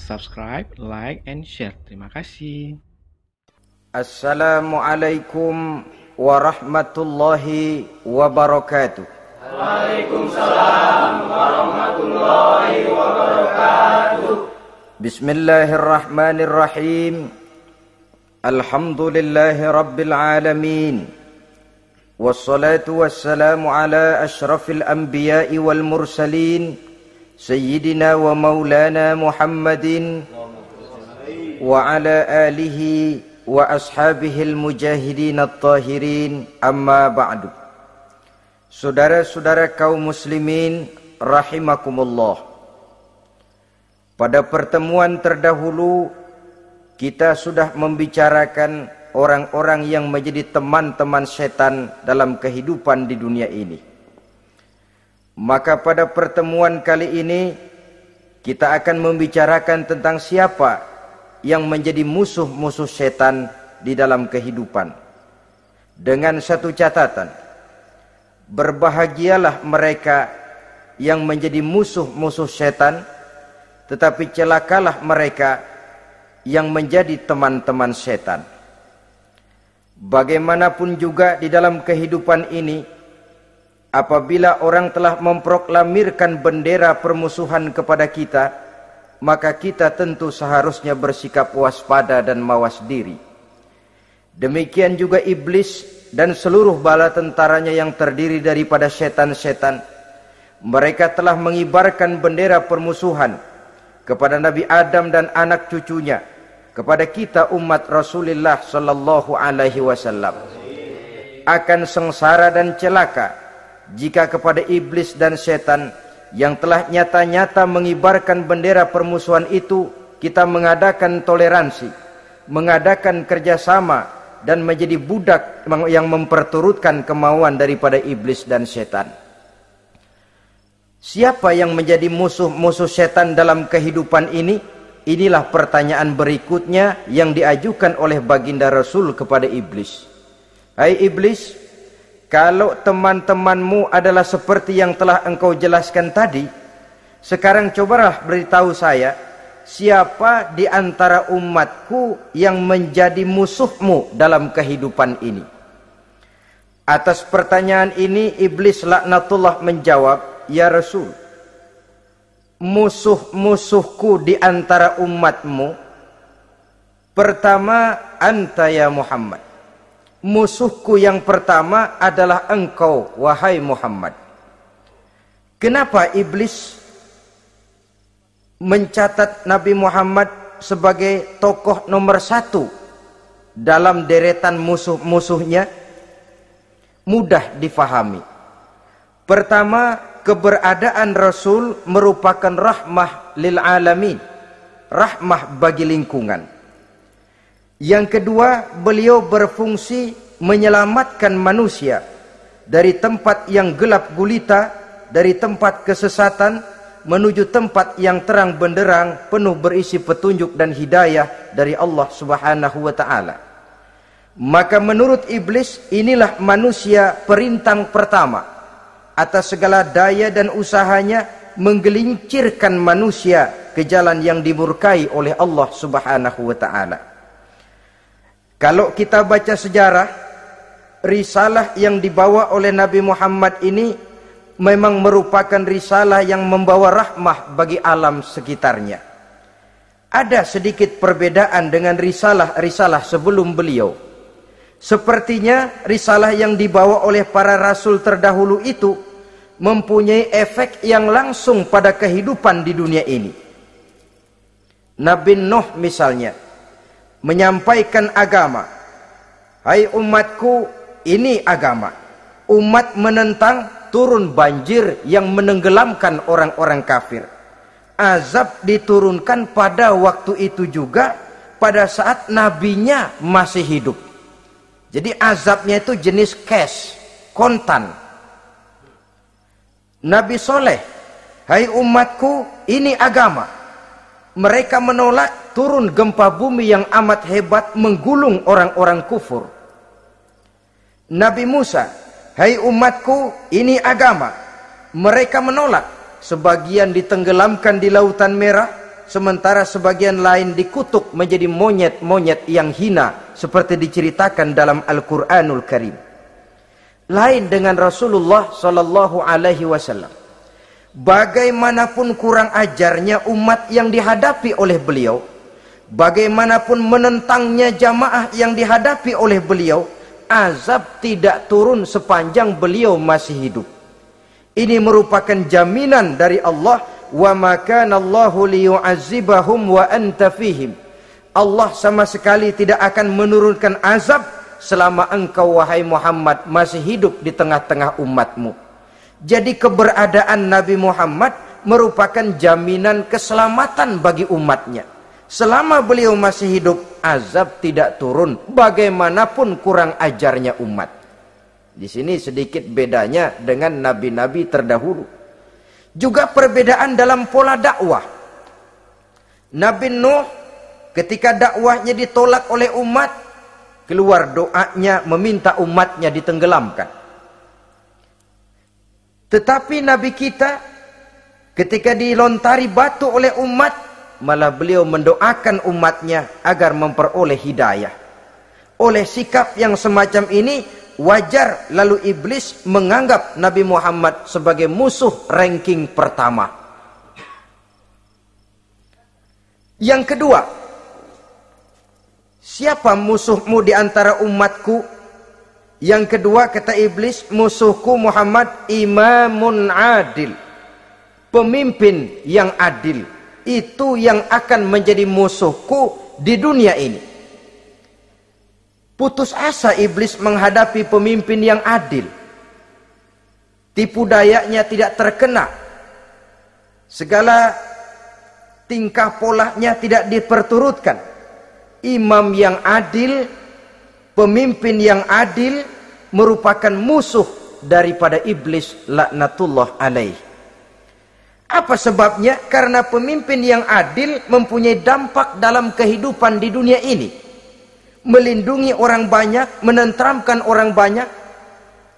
subscribe, like, and share. Terima kasih. Assalamualaikum warahmatullahi wabarakatuh. Waalaikumsalam warahmatullahi wabarakatuh. Bismillahirrahmanirrahim. Alhamdulillahi rabbil alamin. Wassalatu wassalamu ala ashrafil anbiya'i wal mursalin, Sayyidina wa maulana Muhammadin wa ala alihi wa ashabihil mujahidin at-tahirin, amma ba'du. Saudara-saudara kaum muslimin rahimakumullah. Pada pertemuan terdahulu kita sudah membicarakan orang-orang yang menjadi teman-teman setan dalam kehidupan di dunia ini. Maka pada pertemuan kali ini kita akan membicarakan tentang siapa yang menjadi musuh-musuh setan di dalam kehidupan. Dengan satu catatan, berbahagialah mereka yang menjadi musuh-musuh setan, tetapi celakalah mereka yang menjadi teman-teman setan. Bagaimanapun juga di dalam kehidupan ini, apabila orang telah memproklamirkan bendera permusuhan kepada kita, maka kita tentu seharusnya bersikap waspada dan mawas diri. Demikian juga iblis dan seluruh bala tentaranya yang terdiri daripada setan-setan. Mereka telah mengibarkan bendera permusuhan kepada Nabi Adam dan anak cucunya, kepada kita umat Rasulullah sallallahu alaihi wasallam. Akan sengsara dan celaka jika kepada iblis dan setan yang telah nyata-nyata mengibarkan bendera permusuhan itu kita mengadakan toleransi, mengadakan kerjasama, dan menjadi budak yang memperturutkan kemauan daripada iblis dan setan. Siapa yang menjadi musuh-musuh setan dalam kehidupan ini? Inilah pertanyaan berikutnya yang diajukan oleh baginda Rasul kepada iblis. Hai iblis, kalau teman-temanmu adalah seperti yang telah engkau jelaskan tadi, sekarang cobalah beritahu saya, siapa di antara umatku yang menjadi musuhmu dalam kehidupan ini? Atas pertanyaan ini iblis laknatullah menjawab, ya Rasul, musuh-musuhku di antara umatmu, pertama anta ya Muhammad. Musuhku yang pertama adalah engkau, wahai Muhammad. Kenapa iblis mencatat Nabi Muhammad sebagai tokoh nomor satu dalam deretan musuh-musuhnya? Mudah difahami. Pertama, keberadaan Rasul merupakan rahmah lil alamin, rahmah bagi lingkungan. Yang kedua, beliau berfungsi menyelamatkan manusia dari tempat yang gelap gulita, dari tempat kesesatan menuju tempat yang terang benderang, penuh berisi petunjuk dan hidayah dari Allah Subhanahu wa taala. Maka menurut iblis, inilah manusia perintang pertama atas segala daya dan usahanya menggelincirkan manusia ke jalan yang dimurkai oleh Allah Subhanahu wa taala. Kalau kita baca sejarah, risalah yang dibawa oleh Nabi Muhammad ini memang merupakan risalah yang membawa rahmah bagi alam sekitarnya. Ada sedikit perbedaan dengan risalah-risalah sebelum beliau. Sepertinya risalah yang dibawa oleh para rasul terdahulu itu mempunyai efek yang langsung pada kehidupan di dunia ini. Nabi Nuh misalnya menyampaikan agama. Hai umatku, ini agama. Umat menentang, turun banjir yang menenggelamkan orang-orang kafir. Azab diturunkan pada waktu itu juga, pada saat nabinya masih hidup. Jadi azabnya itu jenis cash, kontan. Nabi Soleh, hai umatku, ini agama. Mereka menolak, turun gempa bumi yang amat hebat menggulung orang-orang kufur. Nabi Musa, hai umatku, ini agama. Mereka menolak, sebagian ditenggelamkan di Lautan Merah, sementara sebagian lain dikutuk menjadi monyet-monyet yang hina seperti diceritakan dalam Al-Qur'anul Karim. Lain dengan Rasulullah sallallahu alaihi wasallam. Bagaimanapun kurang ajarnya umat yang dihadapi oleh beliau, bagaimanapun menentangnya jamaah yang dihadapi oleh beliau, azab tidak turun sepanjang beliau masih hidup. Ini merupakan jaminan dari Allah, wa ma kana Allahu liyu'azzibahum wa anta fihim. Allah sama sekali tidak akan menurunkan azab selama engkau wahai Muhammad masih hidup di tengah-tengah umatmu. Jadi keberadaan Nabi Muhammad merupakan jaminan keselamatan bagi umatnya. Selama beliau masih hidup, azab tidak turun bagaimanapun kurang ajarnya umat. Di sini sedikit bedanya dengan nabi-nabi terdahulu. Juga perbedaan dalam pola dakwah. Nabi Nuh ketika dakwahnya ditolak oleh umat, keluar doanya meminta umatnya ditenggelamkan. Tetapi Nabi kita ketika dilontari batu oleh umat, malah beliau mendoakan umatnya agar memperoleh hidayah. Oleh sikap yang semacam ini, wajar lalu iblis menganggap Nabi Muhammad sebagai musuh ranking pertama. Yang kedua, siapa musuhmu di antara umatku? Yang kedua kata iblis, musuhku Muhammad imamun adil. Pemimpin yang adil. Itu yang akan menjadi musuhku di dunia ini. Putus asa iblis menghadapi pemimpin yang adil. Tipu dayanya tidak terkena. Segala tingkah polanya tidak diperturutkan. Imam yang adil, pemimpin yang adil merupakan musuh daripada iblis laknatullah alaih. Apa sebabnya? Karena pemimpin yang adil mempunyai dampak dalam kehidupan di dunia ini. Melindungi orang banyak, menenteramkan orang banyak.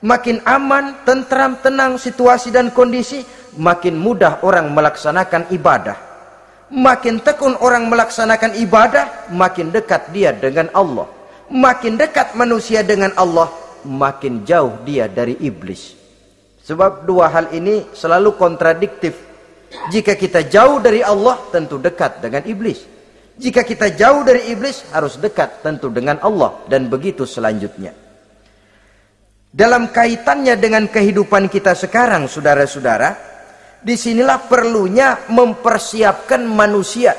Makin aman, tentram, tenang situasi dan kondisi, makin mudah orang melaksanakan ibadah. Makin tekun orang melaksanakan ibadah, makin dekat dia dengan Allah. Makin dekat manusia dengan Allah, makin jauh dia dari iblis. Sebab dua hal ini selalu kontradiktif. Jika kita jauh dari Allah, tentu dekat dengan iblis. Jika kita jauh dari iblis, harus dekat tentu dengan Allah. Dan begitu selanjutnya. Dalam kaitannya dengan kehidupan kita sekarang, saudara-saudara, disinilah perlunya mempersiapkan manusia.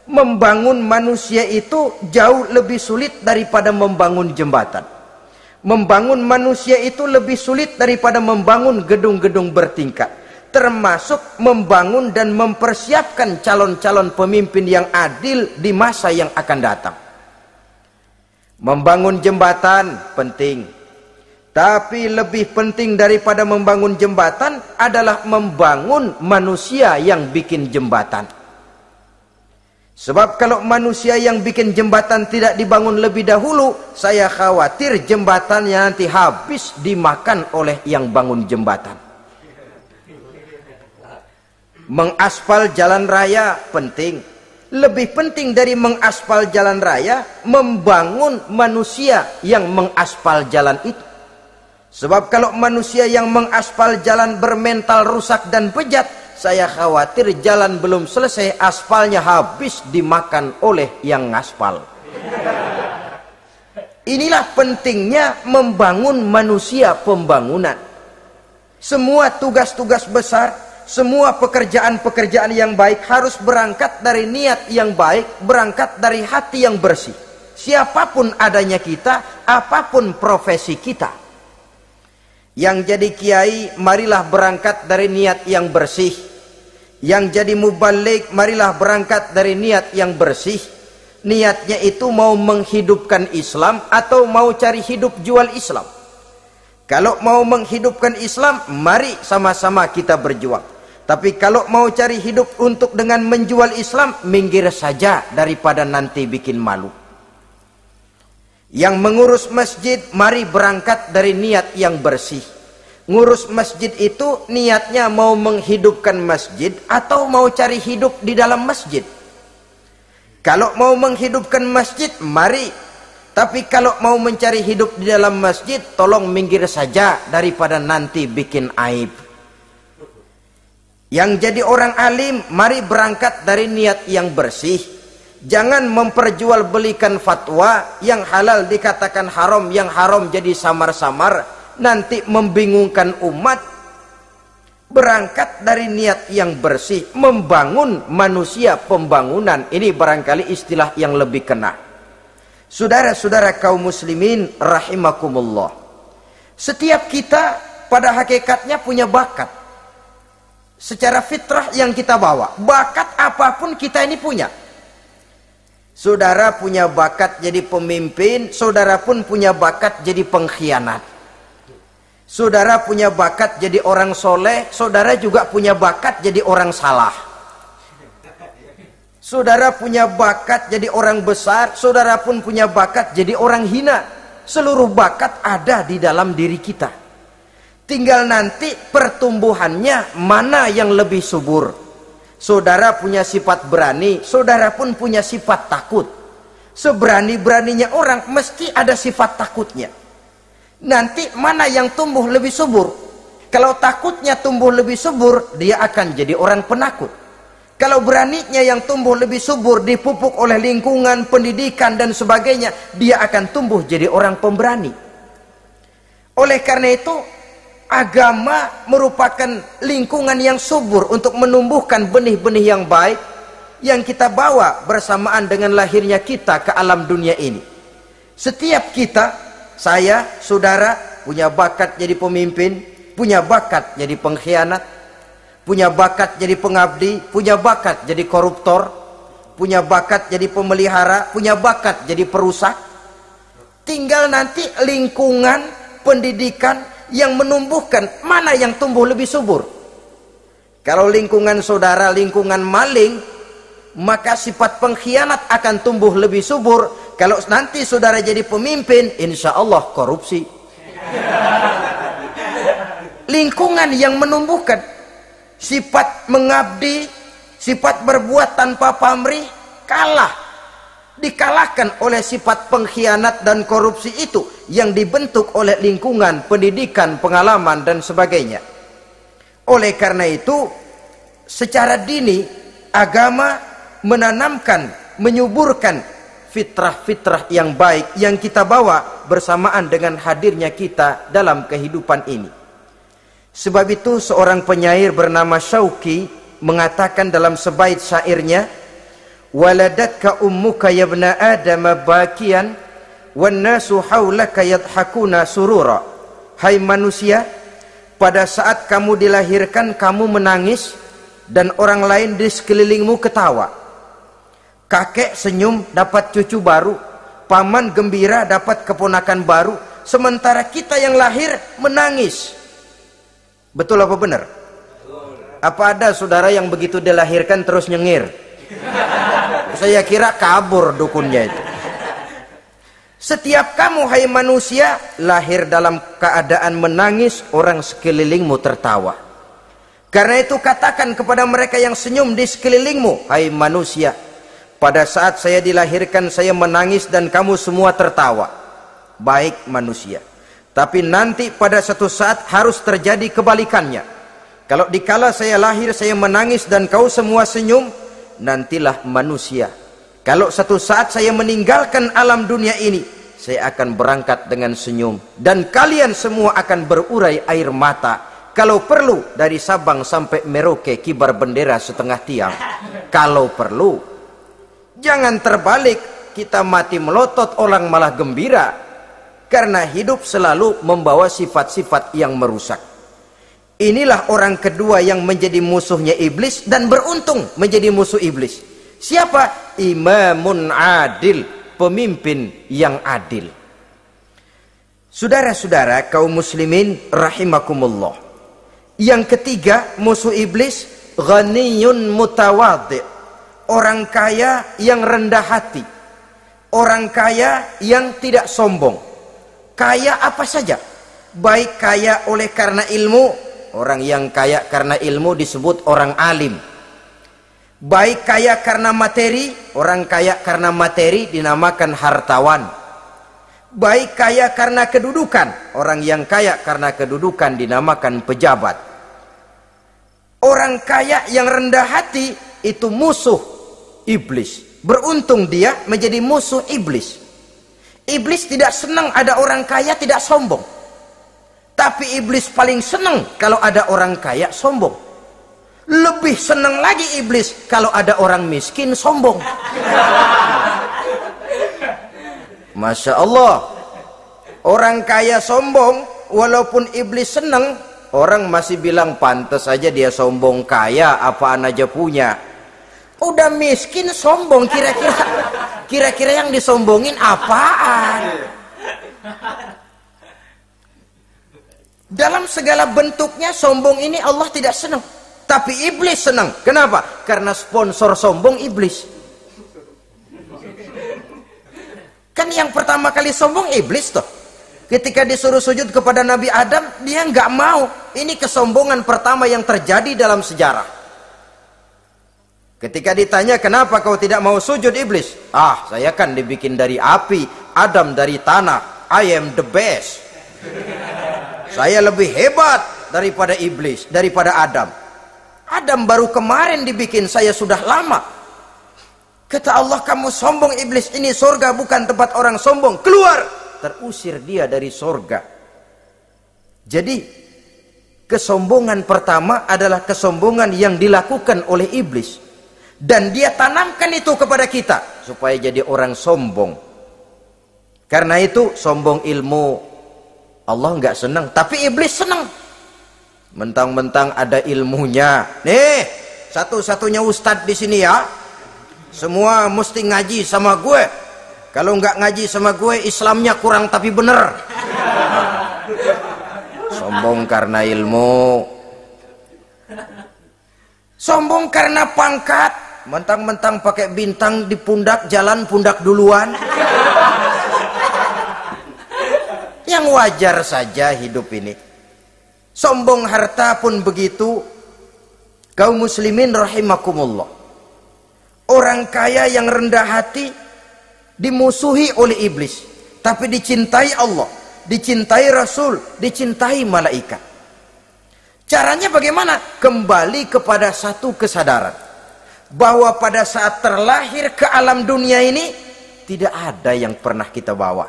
Membangun manusia itu jauh lebih sulit daripada membangun jembatan. Membangun manusia itu lebih sulit daripada membangun gedung-gedung bertingkat. Termasuk membangun dan mempersiapkan calon-calon pemimpin yang adil di masa yang akan datang. Membangun jembatan penting. Tapi lebih penting daripada membangun jembatan adalah membangun manusia yang bikin jembatan. Sebab kalau manusia yang bikin jembatan tidak dibangun lebih dahulu, saya khawatir jembatannya nanti habis dimakan oleh yang bangun jembatan. Mengaspal jalan raya penting. Lebih penting dari mengaspal jalan raya, membangun manusia yang mengaspal jalan itu. Sebab kalau manusia yang mengaspal jalan bermental rusak dan bejat, saya khawatir jalan belum selesai, aspalnya habis dimakan oleh yang ngaspal. Inilah pentingnya membangun manusia pembangunan. Semua tugas-tugas besar, semua pekerjaan-pekerjaan yang baik harus berangkat dari niat yang baik, berangkat dari hati yang bersih. Siapapun adanya kita, apapun profesi kita. Yang jadi kiai, marilah berangkat dari niat yang bersih. Yang jadi mubalik, marilah berangkat dari niat yang bersih. Niatnya itu mau menghidupkan Islam atau mau cari hidup jual Islam. Kalau mau menghidupkan Islam, mari sama-sama kita berjuang. Tapi kalau mau cari hidup untuk dengan menjual Islam, minggir saja daripada nanti bikin malu. Yang mengurus masjid, mari berangkat dari niat yang bersih. Ngurus masjid itu niatnya mau menghidupkan masjid atau mau cari hidup di dalam masjid. Kalau mau menghidupkan masjid, mari. Tapi kalau mau mencari hidup di dalam masjid, tolong minggir saja daripada nanti bikin aib. Yang jadi orang alim, mari berangkat dari niat yang bersih. Jangan memperjualbelikan fatwa, yang halal dikatakan haram, yang haram jadi samar-samar, nanti membingungkan umat. Berangkat dari niat yang bersih, membangun manusia, pembangunan. Ini barangkali istilah yang lebih kena. Saudara-saudara kaum muslimin rahimakumullah, setiap kita pada hakikatnya punya bakat. Secara fitrah yang kita bawa, bakat apapun kita ini punya. Saudara punya bakat jadi pemimpin, saudara pun punya bakat jadi pengkhianat. Saudara punya bakat jadi orang soleh, saudara juga punya bakat jadi orang salah. Saudara punya bakat jadi orang besar, saudara pun punya bakat jadi orang hina. Seluruh bakat ada di dalam diri kita. Tinggal nanti pertumbuhannya mana yang lebih subur. Saudara punya sifat berani, saudara pun punya sifat takut. Seberani-beraninya orang mesti ada sifat takutnya. Nanti mana yang tumbuh lebih subur? Kalau takutnya tumbuh lebih subur, dia akan jadi orang penakut. Kalau beraninya yang tumbuh lebih subur, dipupuk oleh lingkungan, pendidikan dan sebagainya, dia akan tumbuh jadi orang pemberani. Oleh karena itu, agama merupakan lingkungan yang subur untuk menumbuhkan benih-benih yang baik yang kita bawa bersamaan dengan lahirnya kita ke alam dunia ini. Setiap kita, saya, saudara, punya bakat jadi pemimpin, punya bakat jadi pengkhianat, punya bakat jadi pengabdi, punya bakat jadi koruptor, punya bakat jadi pemelihara, punya bakat jadi perusak. Tinggal nanti lingkungan, pendidikan yang menumbuhkan mana yang tumbuh lebih subur. Kalau lingkungan saudara lingkungan maling, maka sifat pengkhianat akan tumbuh lebih subur. Kalau nanti saudara jadi pemimpin, insya Allah korupsi. Lingkungan yang menumbuhkan sifat mengabdi, sifat berbuat tanpa pamrih, dikalahkan oleh sifat pengkhianat dan korupsi itu yang dibentuk oleh lingkungan, pendidikan, pengalaman dan sebagainya. Oleh karena itu, secara dini agama menanamkan, menyuburkan fitrah-fitrah yang baik yang kita bawa bersamaan dengan hadirnya kita dalam kehidupan ini. Sebab itu seorang penyair bernama Syauqi mengatakan dalam sebaik syairnya, waladatka ummuka ya ibna adam bakian wan nasu haulaka yadhakuna surura. Hai manusia, pada saat kamu dilahirkan kamu menangis dan orang lain di sekelilingmu ketawa. Kakek senyum dapat cucu baru, paman gembira dapat keponakan baru, sementara kita yang lahir menangis. Betul apa benar? Apa ada saudara yang begitu dilahirkan terus nyengir? Saya kira kabur dukunnya itu. Setiap kamu hai manusia lahir dalam keadaan menangis, orang sekelilingmu tertawa. Karena itu katakan kepada mereka yang senyum di sekelilingmu, hai manusia, pada saat saya dilahirkan saya menangis dan kamu semua tertawa. Baik manusia. Tapi nanti pada satu saat harus terjadi kebalikannya. Kalau dikala saya lahir saya menangis dan kau semua senyum, nantilah manusia. Kalau satu saat saya meninggalkan alam dunia ini, saya akan berangkat dengan senyum. Dan kalian semua akan berurai air mata. Kalau perlu dari Sabang sampai Merauke kibar bendera setengah tiang. Kalau perlu. Jangan terbalik, kita mati melotot orang malah gembira. Karena hidup selalu membawa sifat-sifat yang merusak. Inilah orang kedua yang menjadi musuhnya iblis dan beruntung menjadi musuh iblis. Siapa? Imamun adil, pemimpin yang adil. Saudara-saudara kaum muslimin rahimakumullah. Yang ketiga musuh iblis, ghaniyun mutawadhi, orang kaya yang rendah hati, orang kaya yang tidak sombong. Kaya apa saja, baik kaya oleh karena ilmu, orang yang kaya karena ilmu disebut orang alim. Baik kaya karena materi, orang kaya karena materi dinamakan hartawan. Baik kaya karena kedudukan, orang yang kaya karena kedudukan dinamakan pejabat. Orang kaya yang rendah hati itu musuh iblis. Beruntung dia menjadi musuh iblis. Iblis tidak senang ada orang kaya tidak sombong. Tapi iblis paling senang kalau ada orang kaya sombong. Lebih senang lagi iblis kalau ada orang miskin sombong. Masya Allah. Orang kaya sombong, walaupun iblis senang, orang masih bilang pantas aja dia sombong, kaya apaan aja punya. Udah miskin sombong, kira-kira yang disombongin apaan? Dalam segala bentuknya sombong ini Allah tidak senang, tapi iblis senang. Kenapa? Karena sponsor sombong iblis. Kan yang pertama kali sombong iblis toh. Ketika disuruh sujud kepada Nabi Adam, dia nggak mau. Ini kesombongan pertama yang terjadi dalam sejarah. Ketika ditanya, kenapa kau tidak mau sujud iblis? Ah, saya kan dibikin dari api, Adam dari tanah. I am the best. Saya lebih hebat daripada iblis, daripada Adam. Adam baru kemarin dibikin, saya sudah lama. Kata Allah, kamu sombong iblis, ini surga bukan tempat orang sombong. Keluar! Terusir dia dari surga. Jadi, kesombongan pertama adalah kesombongan yang dilakukan oleh iblis. Dan dia tanamkan itu kepada kita supaya jadi orang sombong. Karena itu sombong ilmu Allah nggak senang, tapi iblis senang. Mentang-mentang ada ilmunya. Nih, satu-satunya ustadz di sini ya. Semua mesti ngaji sama gue. Kalau nggak ngaji sama gue, Islamnya kurang tapi bener. Sombong karena ilmu. Sombong karena pangkat. Mentang-mentang pakai bintang di pundak, jalan pundak duluan. Yang wajar saja hidup ini. Sombong harta pun begitu. Kaum muslimin rahimakumullah. Orang kaya yang rendah hati dimusuhi oleh iblis, tapi dicintai Allah, dicintai Rasul, dicintai malaikat. Caranya bagaimana? Kembali kepada satu kesadaran bahwa pada saat terlahir ke alam dunia ini tidak ada yang pernah kita bawa.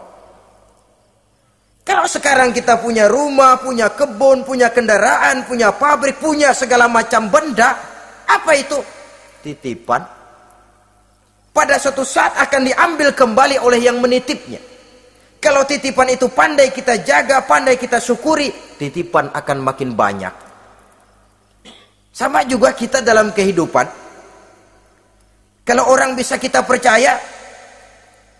Kalau sekarang kita punya rumah, punya kebun, punya kendaraan, punya pabrik, punya segala macam benda, apa itu? Titipan. Pada suatu saat akan diambil kembali oleh yang menitipnya. Kalau titipan itu pandai kita jaga, pandai kita syukuri, titipan akan makin banyak. Sama juga kita dalam kehidupan. Kalau orang bisa kita percaya,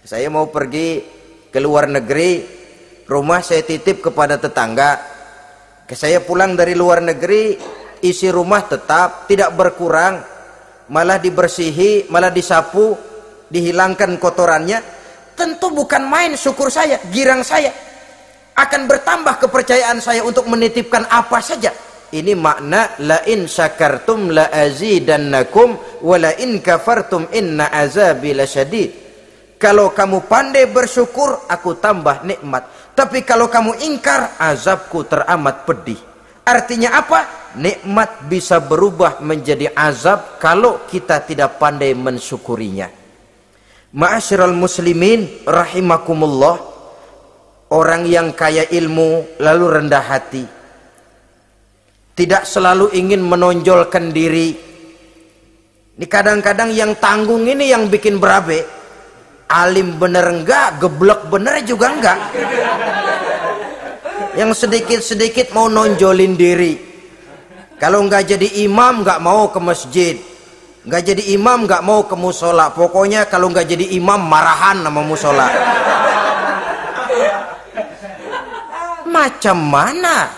saya mau pergi ke luar negeri, rumah saya titip kepada tetangga. Saya pulang dari luar negeri, isi rumah tetap tidak berkurang, malah dibersihi, malah disapu, dihilangkan kotorannya. Tentu bukan main syukur saya, girang saya. Akan bertambah kepercayaan saya untuk menitipkan apa saja. Ini makna la in syakartum la azidannakum wa la in kafartum inna azabi lasyadid. Kalau kamu pandai bersyukur, aku tambah nikmat. Tapi kalau kamu ingkar, azabku teramat pedih. Artinya apa? Nikmat bisa berubah menjadi azab kalau kita tidak pandai mensyukurinya. Ma'asyiral muslimin rahimakumullah. Orang yang kaya ilmu lalu rendah hati, tidak selalu ingin menonjolkan diri. Ini kadang-kadang yang tanggung ini yang bikin berabe. Alim bener enggak, geblek bener juga enggak. Yang sedikit-sedikit mau nonjolin diri. Kalau enggak jadi imam enggak mau ke masjid. Enggak jadi imam enggak mau ke musola. Pokoknya kalau enggak jadi imam marahan sama musola. Macam mana?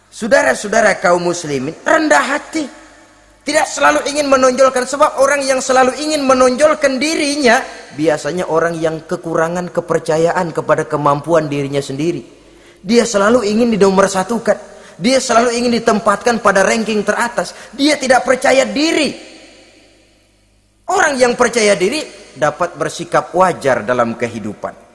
Saudara-saudara kaum muslimin, rendah hati. Tidak selalu ingin menonjolkan, sebab orang yang selalu ingin menonjolkan dirinya biasanya orang yang kekurangan kepercayaan kepada kemampuan dirinya sendiri. Dia selalu ingin dinomorsatukan. Dia selalu ingin ditempatkan pada ranking teratas. Dia tidak percaya diri. Orang yang percaya diri dapat bersikap wajar dalam kehidupan.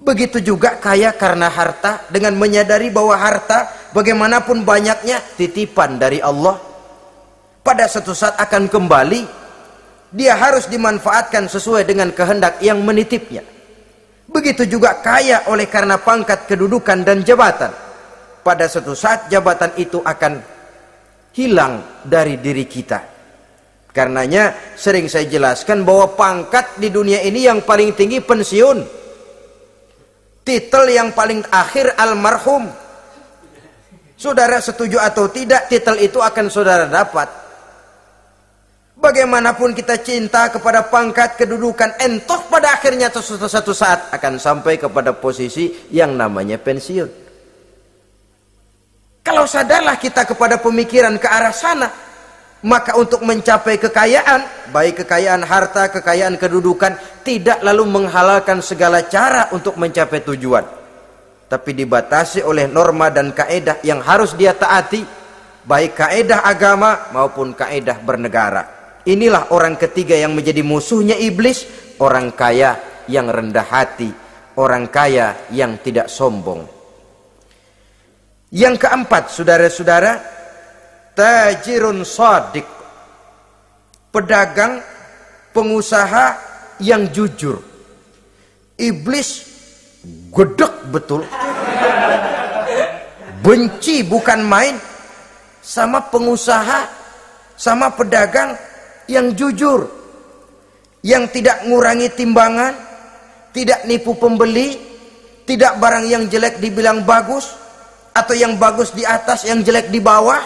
Begitu juga kaya karena harta, dengan menyadari bahwa harta bagaimanapun banyaknya titipan dari Allah. Pada suatu saat akan kembali. Dia harus dimanfaatkan sesuai dengan kehendak yang menitipnya. Begitu juga kaya oleh karena pangkat, kedudukan, dan jabatan. Pada suatu saat jabatan itu akan hilang dari diri kita. Karenanya sering saya jelaskan bahwa pangkat di dunia ini yang paling tinggi pensiun. Titel yang paling akhir almarhum. Saudara setuju atau tidak, titel itu akan saudara dapat. Bagaimanapun kita cinta kepada pangkat, kedudukan, entah pada akhirnya suatu saat akan sampai kepada posisi yang namanya pensiun. Kalau sadarlah kita kepada pemikiran ke arah sana, maka untuk mencapai kekayaan, baik kekayaan harta, kekayaan kedudukan, tidak lalu menghalalkan segala cara untuk mencapai tujuan, tapi dibatasi oleh norma dan kaedah yang harus dia taati, baik kaedah agama maupun kaedah bernegara. Inilah orang ketiga yang menjadi musuhnya iblis, orang kaya yang rendah hati, orang kaya yang tidak sombong. Yang keempat, saudara-saudara, tajirun shadiq, pedagang, pengusaha yang jujur. Iblis gedek betul, benci bukan main sama pengusaha, sama pedagang yang jujur, yang tidak ngurangi timbangan, tidak nipu pembeli, tidak barang yang jelek dibilang bagus, atau yang bagus di atas yang jelek di bawah,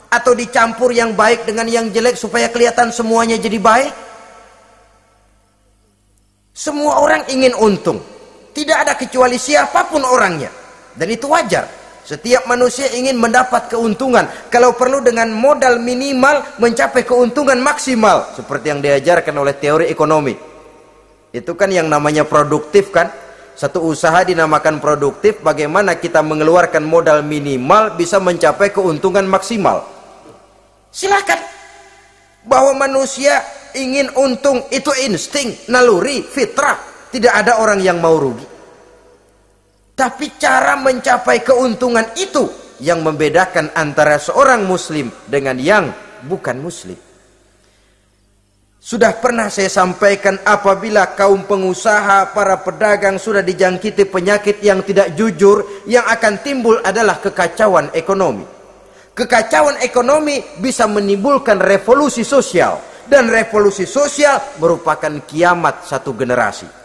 atau dicampur yang baik dengan yang jelek supaya kelihatan semuanya jadi baik. Semua orang ingin untung, tidak ada kecuali siapapun orangnya, dan itu wajar. Setiap manusia ingin mendapat keuntungan, kalau perlu dengan modal minimal mencapai keuntungan maksimal, seperti yang diajarkan oleh teori ekonomi. Itu kan yang namanya produktif kan. Satu usaha dinamakan produktif, bagaimana kita mengeluarkan modal minimal bisa mencapai keuntungan maksimal. Silakan. Bahwa manusia ingin untung itu insting, naluri, fitrah. Tidak ada orang yang mau rugi. Tapi cara mencapai keuntungan itu yang membedakan antara seorang muslim dengan yang bukan muslim. Sudah pernah saya sampaikan, apabila kaum pengusaha, para pedagang sudah dijangkiti penyakit yang tidak jujur, yang akan timbul adalah kekacauan ekonomi. Kekacauan ekonomi bisa menimbulkan revolusi sosial, dan revolusi sosial merupakan kiamat satu generasi.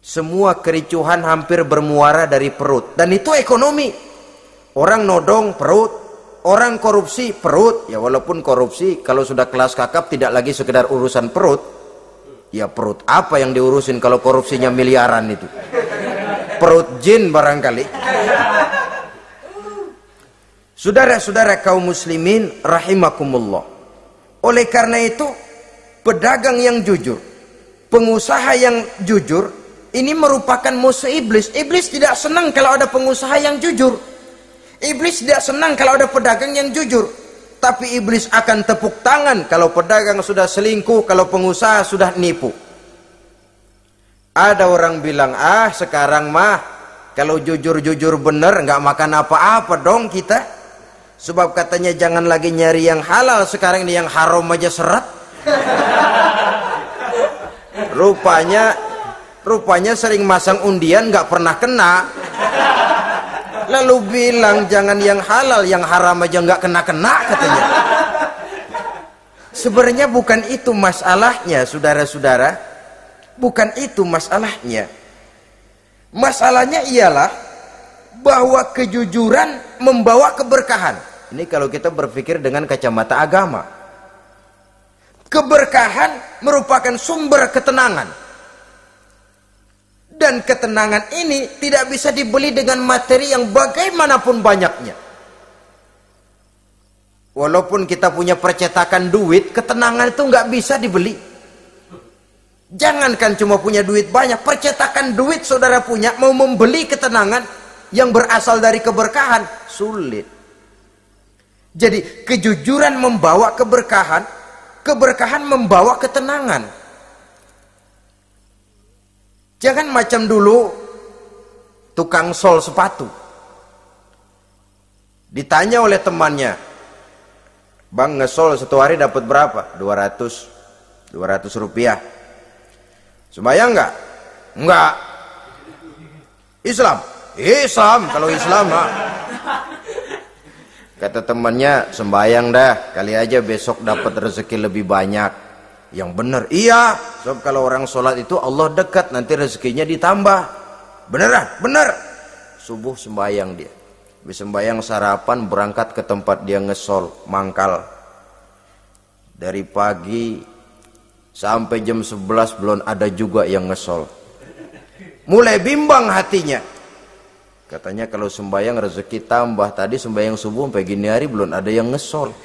Semua kericuhan hampir bermuara dari perut, dan itu ekonomi. Orang nodong perut, orang korupsi perut. Ya walaupun korupsi kalau sudah kelas kakap tidak lagi sekedar urusan perut. Ya perut apa yang diurusin kalau korupsinya miliaran itu? Perut jin barangkali. Saudara-saudara kaum muslimin rahimakumullah. Oleh karena itu, pedagang yang jujur, pengusaha yang jujur, ini merupakan musuh iblis. Iblis tidak senang kalau ada pengusaha yang jujur. Iblis tidak senang kalau ada pedagang yang jujur. Tapi iblis akan tepuk tangan kalau pedagang sudah selingkuh, kalau pengusaha sudah nipu. Ada orang bilang, sekarang mah kalau jujur-jujur bener nggak makan apa-apa dong kita. Sebab katanya jangan lagi nyari yang halal, sekarang ini yang haram aja seret. Rupanya sering masang undian nggak pernah kena. Lalu bilang jangan yang halal, yang haram aja nggak kena-kena katanya. Sebenarnya bukan itu masalahnya, saudara-saudara. Bukan itu masalahnya. Masalahnya ialah bahwa kejujuran membawa keberkahan. Ini kalau kita berpikir dengan kacamata agama. Keberkahan merupakan sumber ketenangan. Dan ketenangan ini tidak bisa dibeli dengan materi yang bagaimanapun banyaknya. Walaupun kita punya percetakan duit, ketenangan itu nggak bisa dibeli. Jangankan cuma punya duit banyak, percetakan duit saudara punya, mau membeli ketenangan yang berasal dari keberkahan, sulit. Jadi kejujuran membawa keberkahan, keberkahan membawa ketenangan. Jangan macam dulu tukang sol sepatu. Ditanya oleh temannya, "Bang, ngesol satu hari dapat berapa?" 200 rupiah. Sembayang enggak? Enggak. Islam? Islam, kalau Islam mah. Kata temannya, "Sembayang dah, kali aja besok dapat rezeki lebih banyak." Yang benar, iya, sebab kalau orang sholat itu Allah dekat, nanti rezekinya ditambah. Beneran? Bener. Subuh sembayang dia, habis sembayang sarapan berangkat ke tempat dia ngesol, mangkal. Dari pagi sampai jam 11 belum ada juga yang ngesol. Mulai bimbang hatinya. Katanya kalau sembayang rezeki tambah, tadi sembayang subuh sampai gini hari belum ada yang ngesol.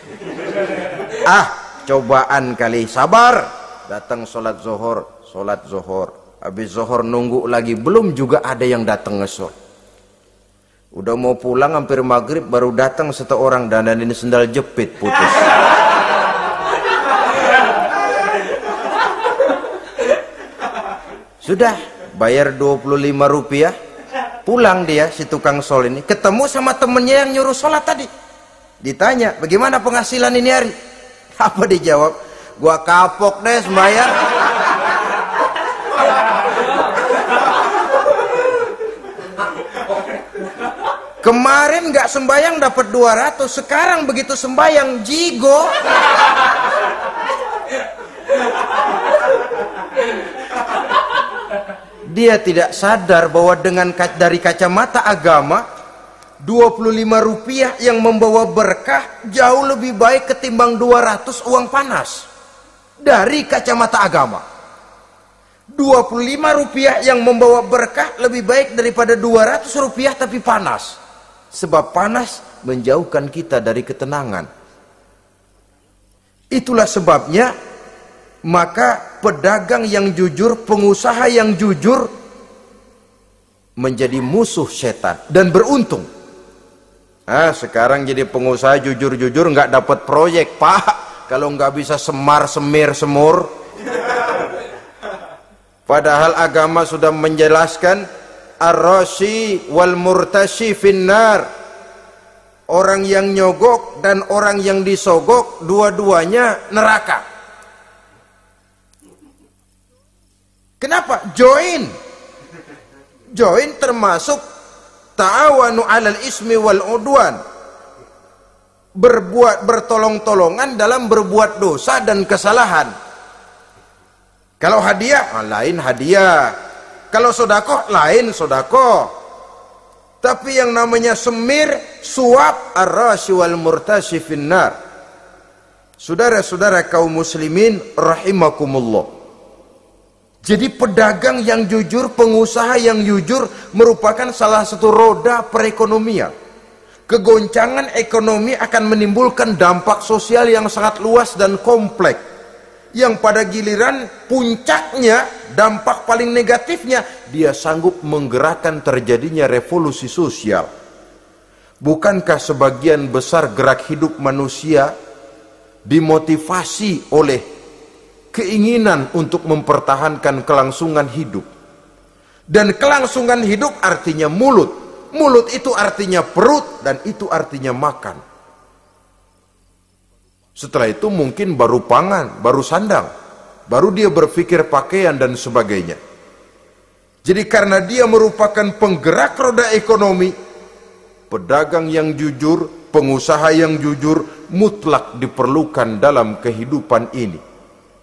Cobaan kali, sabar. Datang sholat zuhur, habis zuhur nunggu lagi, belum juga ada yang datang ngesol. Udah mau pulang hampir maghrib, baru datang satu orang, dan ini sendal jepit putus. Sudah bayar 25 rupiah, pulang dia si tukang sol ini, ketemu sama temennya yang nyuruh sholat tadi. Ditanya, "Bagaimana penghasilan ini hari?" Apa dijawab? "Gua kapok deh sembahyang." Kemarin nggak sembahyang dapat 200, sekarang begitu sembahyang jigo. Dia tidak sadar bahwa dengan dari kacamata agama, 25 rupiah yang membawa berkah jauh lebih baik ketimbang 200 uang panas. Dari kacamata agama, 25 rupiah yang membawa berkah lebih baik daripada 200 rupiah tapi panas. Sebab panas menjauhkan kita dari ketenangan. Itulah sebabnya, maka pedagang yang jujur, pengusaha yang jujur menjadi musuh setan dan beruntung. Sekarang jadi pengusaha jujur-jujur nggak dapat proyek, Pak. Kalau nggak bisa semir semur. Padahal agama sudah menjelaskan ar-rashi wal murtashi finnar. Orang yang nyogok dan orang yang disogok, dua-duanya neraka. Kenapa? Join termasuk ta'awanu 'alal ismi wal udwan. Bertolong-tolongan dalam berbuat dosa dan kesalahan. Kalau hadiah, lain hadiah. Kalau sedekah, lain sedekah. Tapi yang namanya semir, suap, ar-rashi wal murtashi finnar. Saudara-saudara kaum muslimin rahimakumullah. Jadi pedagang yang jujur, pengusaha yang jujur merupakan salah satu roda perekonomian. Kegoncangan ekonomi akan menimbulkan dampak sosial yang sangat luas dan kompleks. Yang pada giliran puncaknya, dampak paling negatifnya, dia sanggup menggerakkan terjadinya revolusi sosial. Bukankah sebagian besar gerak hidup manusia dimotivasi oleh keinginan untuk mempertahankan kelangsungan hidup? Dan kelangsungan hidup artinya mulut. Mulut itu artinya perut, dan itu artinya makan. Setelah itu mungkin baru pangan, baru sandang, baru dia berpikir pakaian dan sebagainya. Jadi karena dia merupakan penggerak roda ekonomi, pedagang yang jujur, pengusaha yang jujur mutlak diperlukan dalam kehidupan ini.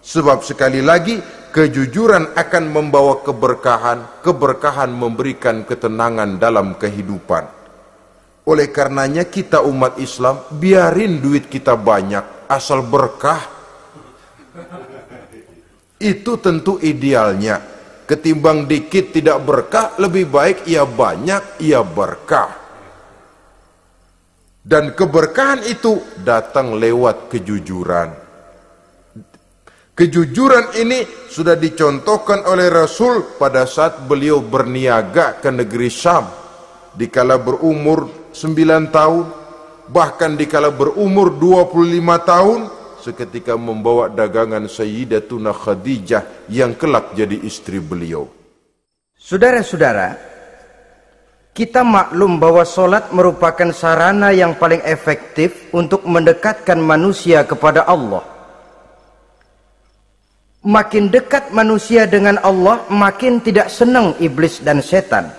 Sebab sekali lagi, kejujuran akan membawa keberkahan, keberkahan memberikan ketenangan dalam kehidupan. Oleh karenanya kita umat Islam, biarin duit kita banyak, asal berkah. Itu tentu idealnya. Ketimbang dikit tidak berkah, lebih baik ia banyak, ia berkah. Dan keberkahan itu datang lewat kejujuran. Kejujuran ini sudah dicontohkan oleh Rasul pada saat beliau berniaga ke negeri Syam dikala berumur 9 tahun, bahkan dikala berumur 25 tahun seketika membawa dagangan Sayyidatuna Khadijah yang kelak jadi istri beliau. Saudara-saudara, kita maklum bahwa solat merupakan sarana yang paling efektif untuk mendekatkan manusia kepada Allah. Makin dekat manusia dengan Allah, makin tidak senang iblis dan setan.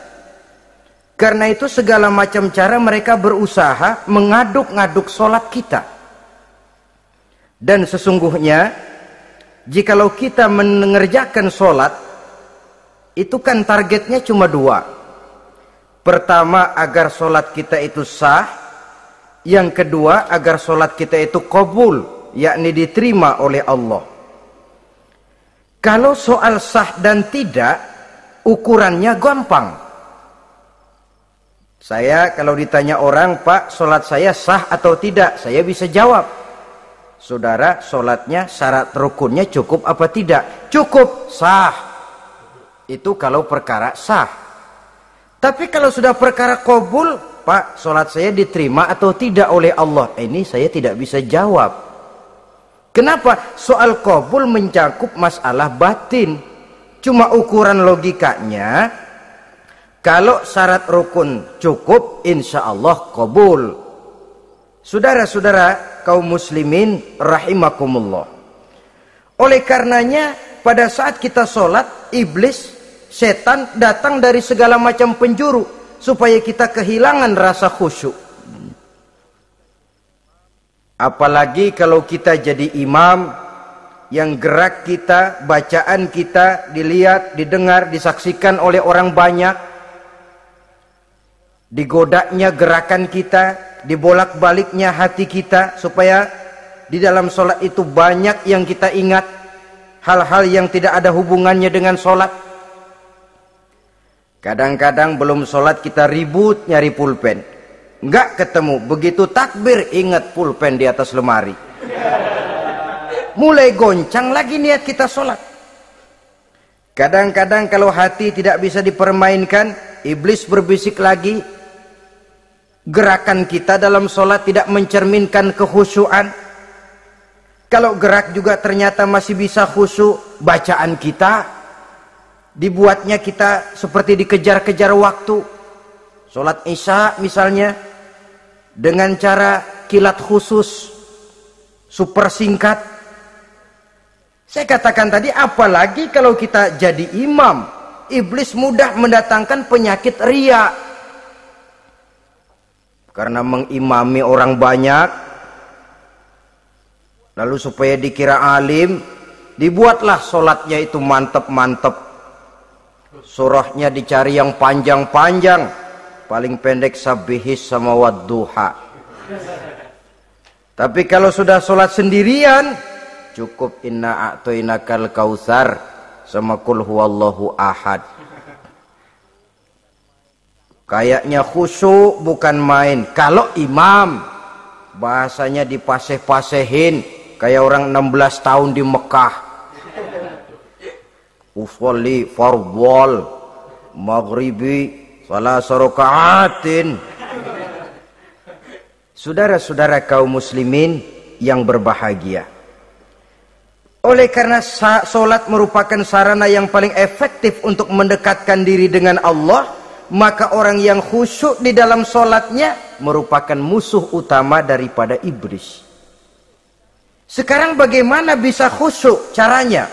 Karena itu segala macam cara mereka berusaha mengaduk-ngaduk solat kita. Dan sesungguhnya, jikalau kita mengerjakan solat, itu kan targetnya cuma 2. Pertama, agar solat kita itu sah. Yang kedua, agar solat kita itu qabul, yakni diterima oleh Allah. Kalau soal sah dan tidak, ukurannya gampang. Saya kalau ditanya orang, Pak, solat saya sah atau tidak? Saya bisa jawab. Saudara, solatnya syarat rukunnya cukup apa tidak? Cukup, sah. Itu kalau perkara sah. Tapi kalau sudah perkara qabul, Pak, solat saya diterima atau tidak oleh Allah? Ini saya tidak bisa jawab. Kenapa? Soal qabul mencakup masalah batin. Cuma ukuran logikanya, kalau syarat rukun cukup, insya Allah qabul. Saudara-saudara kaum muslimin rahimakumullah. Oleh karenanya, pada saat kita sholat, iblis, setan datang dari segala macam penjuru supaya kita kehilangan rasa khusyuk. Apalagi kalau kita jadi imam yang gerak kita, bacaan kita dilihat, didengar, disaksikan oleh orang banyak. Digodanya gerakan kita, dibolak-baliknya hati kita supaya di dalam sholat itu banyak yang kita ingat, hal-hal yang tidak ada hubungannya dengan sholat. Kadang-kadang belum sholat kita ribut nyari pulpen. Enggak ketemu, begitu takbir ingat pulpen di atas lemari. Mulai goncang lagi niat kita sholat. Kadang-kadang kalau hati tidak bisa dipermainkan, iblis berbisik lagi. Gerakan kita dalam sholat tidak mencerminkan kekhusyuan. Kalau gerak juga ternyata masih bisa khusyuk, bacaan kita dibuatnya kita seperti dikejar-kejar waktu. Sholat Isya misalnya, dengan cara kilat khusus, super singkat. Saya katakan tadi, apalagi kalau kita jadi imam, iblis mudah mendatangkan penyakit riya. Karena mengimami orang banyak, lalu supaya dikira alim, dibuatlah sholatnya itu mantep-mantep. Surahnya dicari yang panjang-panjang. Paling pendek sabihis sama wadduha. Tapi kalau sudah sholat sendirian, cukup inna a'toinakal kautsar sama kul huwallahu ahad. Kayaknya khusyuk bukan main. Kalau imam, bahasanya dipaseh-pasehin kayak orang 16 tahun di Mekah. Usolli fardhol maghribi salah sarokaatin. Saudara-saudara kaum muslimin yang berbahagia, oleh karena solat merupakan sarana yang paling efektif untuk mendekatkan diri dengan Allah, maka orang yang khusyuk di dalam solatnya merupakan musuh utama daripada iblis. Sekarang bagaimana bisa khusyuk caranya?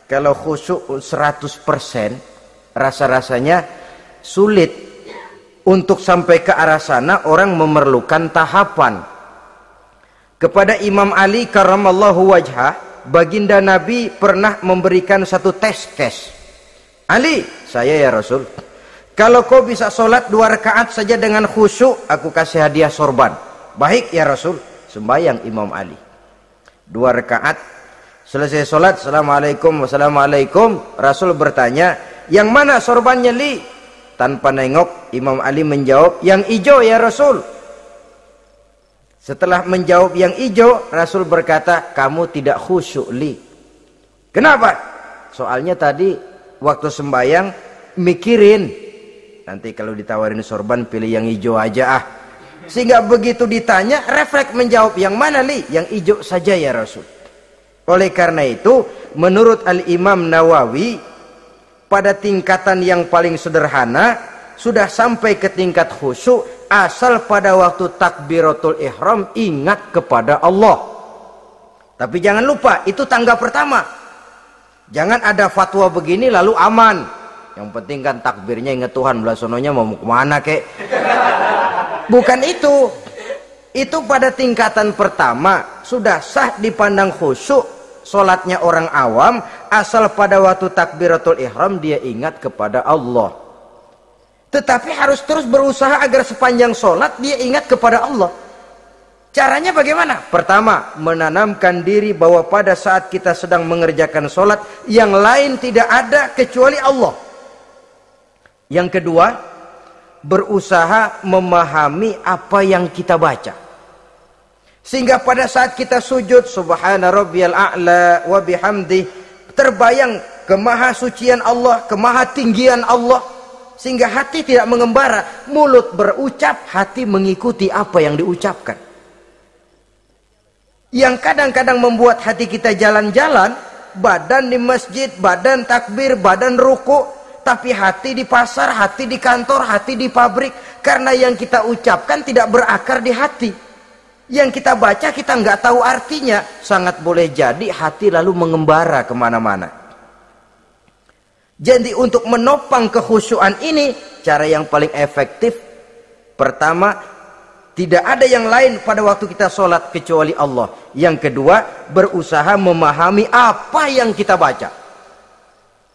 Kalau khusyuk 100%, rasa-rasanya sulit. Untuk sampai ke arah sana orang memerlukan tahapan. Kepada Imam Ali karramallahu wajhah, baginda Nabi pernah memberikan satu tes. Ali, saya ya Rasul, kalau kau bisa sholat 2 rakaat saja dengan khusyuk, aku kasih hadiah sorban. Baik ya Rasul. Sembahyang Imam Ali 2 rakaat, selesai sholat, assalamualaikum wassalamualaikum. Rasul bertanya, yang mana sorbannya Li? Tanpa nengok, Imam Ali menjawab, yang hijau ya Rasul. Setelah menjawab yang hijau, Rasul berkata, kamu tidak khusyuk Li. Kenapa? Soalnya tadi waktu sembahyang mikirin, nanti kalau ditawarin sorban pilih yang hijau aja ah. Sehingga begitu ditanya refleks menjawab, yang mana li? Yang hijau saja ya Rasul. Oleh karena itu menurut Al-Imam Nawawi, pada tingkatan yang paling sederhana sudah sampai ke tingkat khusyuk asal pada waktu takbiratul ihram ingat kepada Allah. Tapi jangan lupa itu tangga pertama. Jangan ada fatwa begini lalu aman. Yang penting kan takbirnya ingat Tuhan, belasononya mau kemana kek. Bukan itu. Itu pada tingkatan pertama sudah sah dipandang khusyuk solatnya orang awam asal pada waktu takbiratul ihram dia ingat kepada Allah. Tetapi harus terus berusaha agar sepanjang solat dia ingat kepada Allah. Caranya bagaimana? Pertama, menanamkan diri bahwa pada saat kita sedang mengerjakan solat yang lain tidak ada kecuali Allah. Yang kedua, berusaha memahami apa yang kita baca. Sehingga pada saat kita sujud, subhana rabbiyal a'la wa bihamdih, terbayang kemahasucian Allah, kemahatinggian Allah. Sehingga hati tidak mengembara, mulut berucap, hati mengikuti apa yang diucapkan. Yang kadang-kadang membuat hati kita jalan-jalan, badan di masjid, badan takbir, badan ruku, tapi hati di pasar, hati di kantor, hati di pabrik. Karena yang kita ucapkan tidak berakar di hati. Yang kita baca kita nggak tahu artinya. Sangat boleh jadi hati lalu mengembara kemana-mana. Jadi untuk menopang kekhusyuan ini, cara yang paling efektif, pertama, tidak ada yang lain pada waktu kita sholat kecuali Allah. Yang kedua, berusaha memahami apa yang kita baca.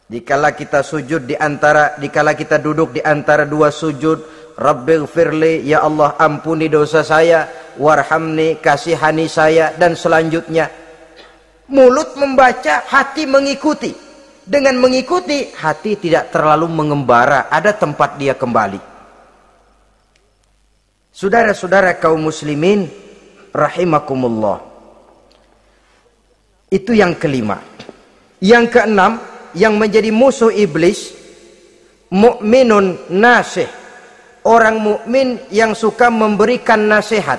Dikala kita sujud dikala kita duduk di antara dua sujud, Rabbighfirli, ya Allah ampuni dosa saya, warhamni, kasihani saya, dan selanjutnya. Mulut membaca, hati mengikuti. Dengan mengikuti, hati tidak terlalu mengembara, ada tempat dia kembali. Saudara-saudara kaum muslimin rahimakumullah. Itu yang kelima. Yang keenam, yang menjadi musuh iblis, mukminun nasih. Orang mukmin yang suka memberikan nasihat.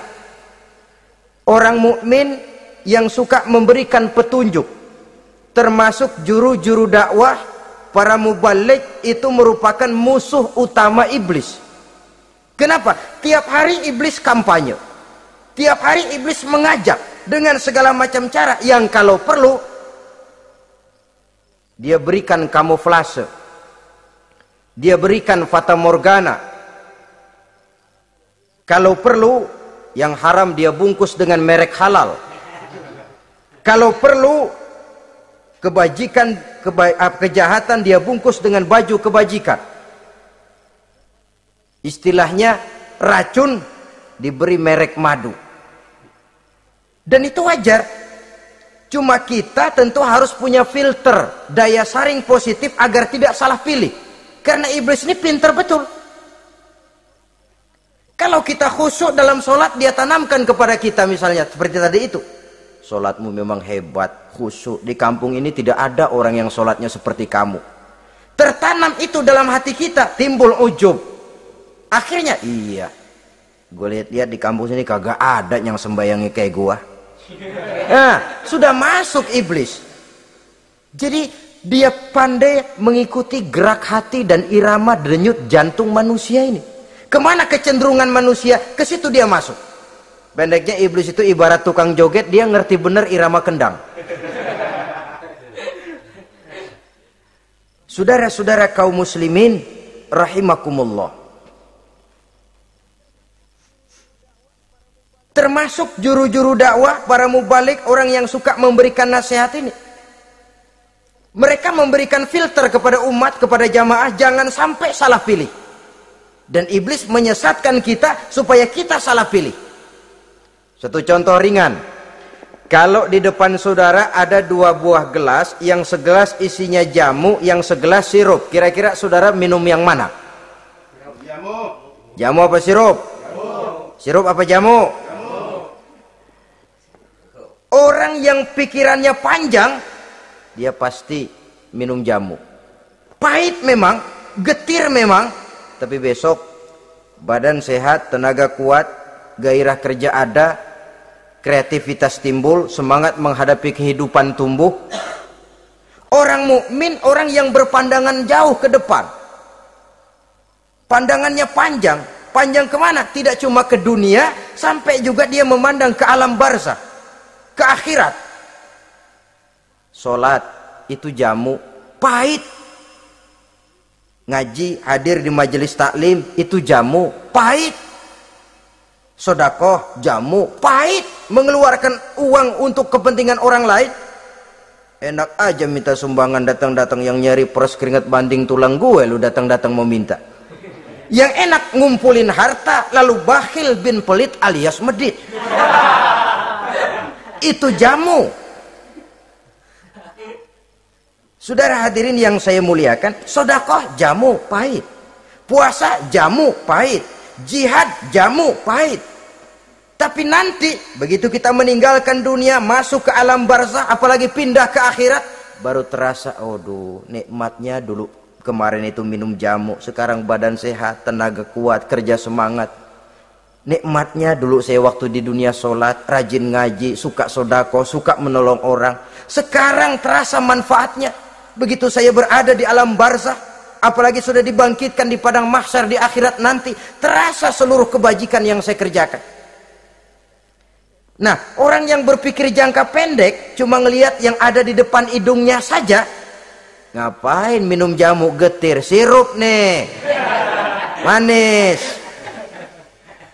Orang mukmin yang suka memberikan petunjuk. Termasuk juru-juru dakwah, para mubaligh itu merupakan musuh utama iblis. Kenapa? Tiap hari iblis kampanye. Tiap hari iblis mengajak dengan segala macam cara yang kalau perlu dia berikan kamuflase. Dia berikan fata morgana. Kalau perlu yang haram dia bungkus dengan merek halal. Kalau perlu kejahatan dia bungkus dengan baju kebajikan. Istilahnya racun diberi merek madu. Dan itu wajar. Cuma kita tentu harus punya filter, daya saring positif agar tidak salah pilih. Karena iblis ini pintar betul. Kalau kita khusyuk dalam sholat, dia tanamkan kepada kita misalnya seperti tadi itu. Sholatmu memang hebat, khusyuk. Di kampung ini tidak ada orang yang sholatnya seperti kamu. Tertanam itu dalam hati kita, timbul ujub. Akhirnya, iya, gue lihat-lihat di kampus ini kagak ada yang sembayangnya kayak gua. Nah, sudah masuk iblis. Jadi dia pandai mengikuti gerak hati dan irama denyut jantung manusia ini. Kemana kecenderungan manusia, ke situ dia masuk. Pendeknya iblis itu ibarat tukang joget, dia ngerti bener irama kendang. Saudara-saudara kaum muslimin rahimakumullah. Termasuk juru-juru dakwah, para mubaligh, orang yang suka memberikan nasihat ini. Mereka memberikan filter kepada umat, kepada jamaah, jangan sampai salah pilih. Dan iblis menyesatkan kita supaya kita salah pilih. Satu contoh ringan. Kalau di depan saudara ada dua buah gelas, yang segelas isinya jamu, yang segelas sirup. Kira-kira saudara minum yang mana? Jamu. Jamu apa sirup? Jamu. Sirup apa jamu? Jamu. Orang yang pikirannya panjang, dia pasti minum jamu. Pahit memang, getir memang, tapi besok badan sehat, tenaga kuat, gairah kerja ada, kreativitas timbul, semangat menghadapi kehidupan tumbuh. Orang mukmin, orang yang berpandangan jauh ke depan. Pandangannya panjang. Panjang kemana? Tidak cuma ke dunia, sampai juga dia memandang ke alam barzah, ke akhirat. Sholat itu jamu, pahit. Ngaji, hadir di majelis taklim itu jamu, pahit. Sedekah jamu, pahit. Mengeluarkan uang untuk kepentingan orang lain, enak aja minta sumbangan, datang-datang yang nyari peres keringat banding tulang gue, lu datang-datang mau minta. Yang enak ngumpulin harta lalu bakhil bin pelit alias medit. Itu jamu. Saudara hadirin yang saya muliakan, sedekah jamu pahit, puasa jamu pahit, jihad jamu pahit. Tapi nanti begitu kita meninggalkan dunia, masuk ke alam barzah, apalagi pindah ke akhirat, baru terasa, aduh nikmatnya dulu kemarin itu minum jamu, sekarang badan sehat, tenaga kuat, kerja semangat. Nikmatnya dulu saya waktu di dunia sholat, rajin ngaji, suka sodako, suka menolong orang. Sekarang terasa manfaatnya. Begitu saya berada di alam barzah, apalagi sudah dibangkitkan di padang mahsyar di akhirat nanti, terasa seluruh kebajikan yang saya kerjakan. Nah, orang yang berpikir jangka pendek, cuma ngelihat yang ada di depan hidungnya saja. Ngapain minum jamu getir, sirup nih, manis.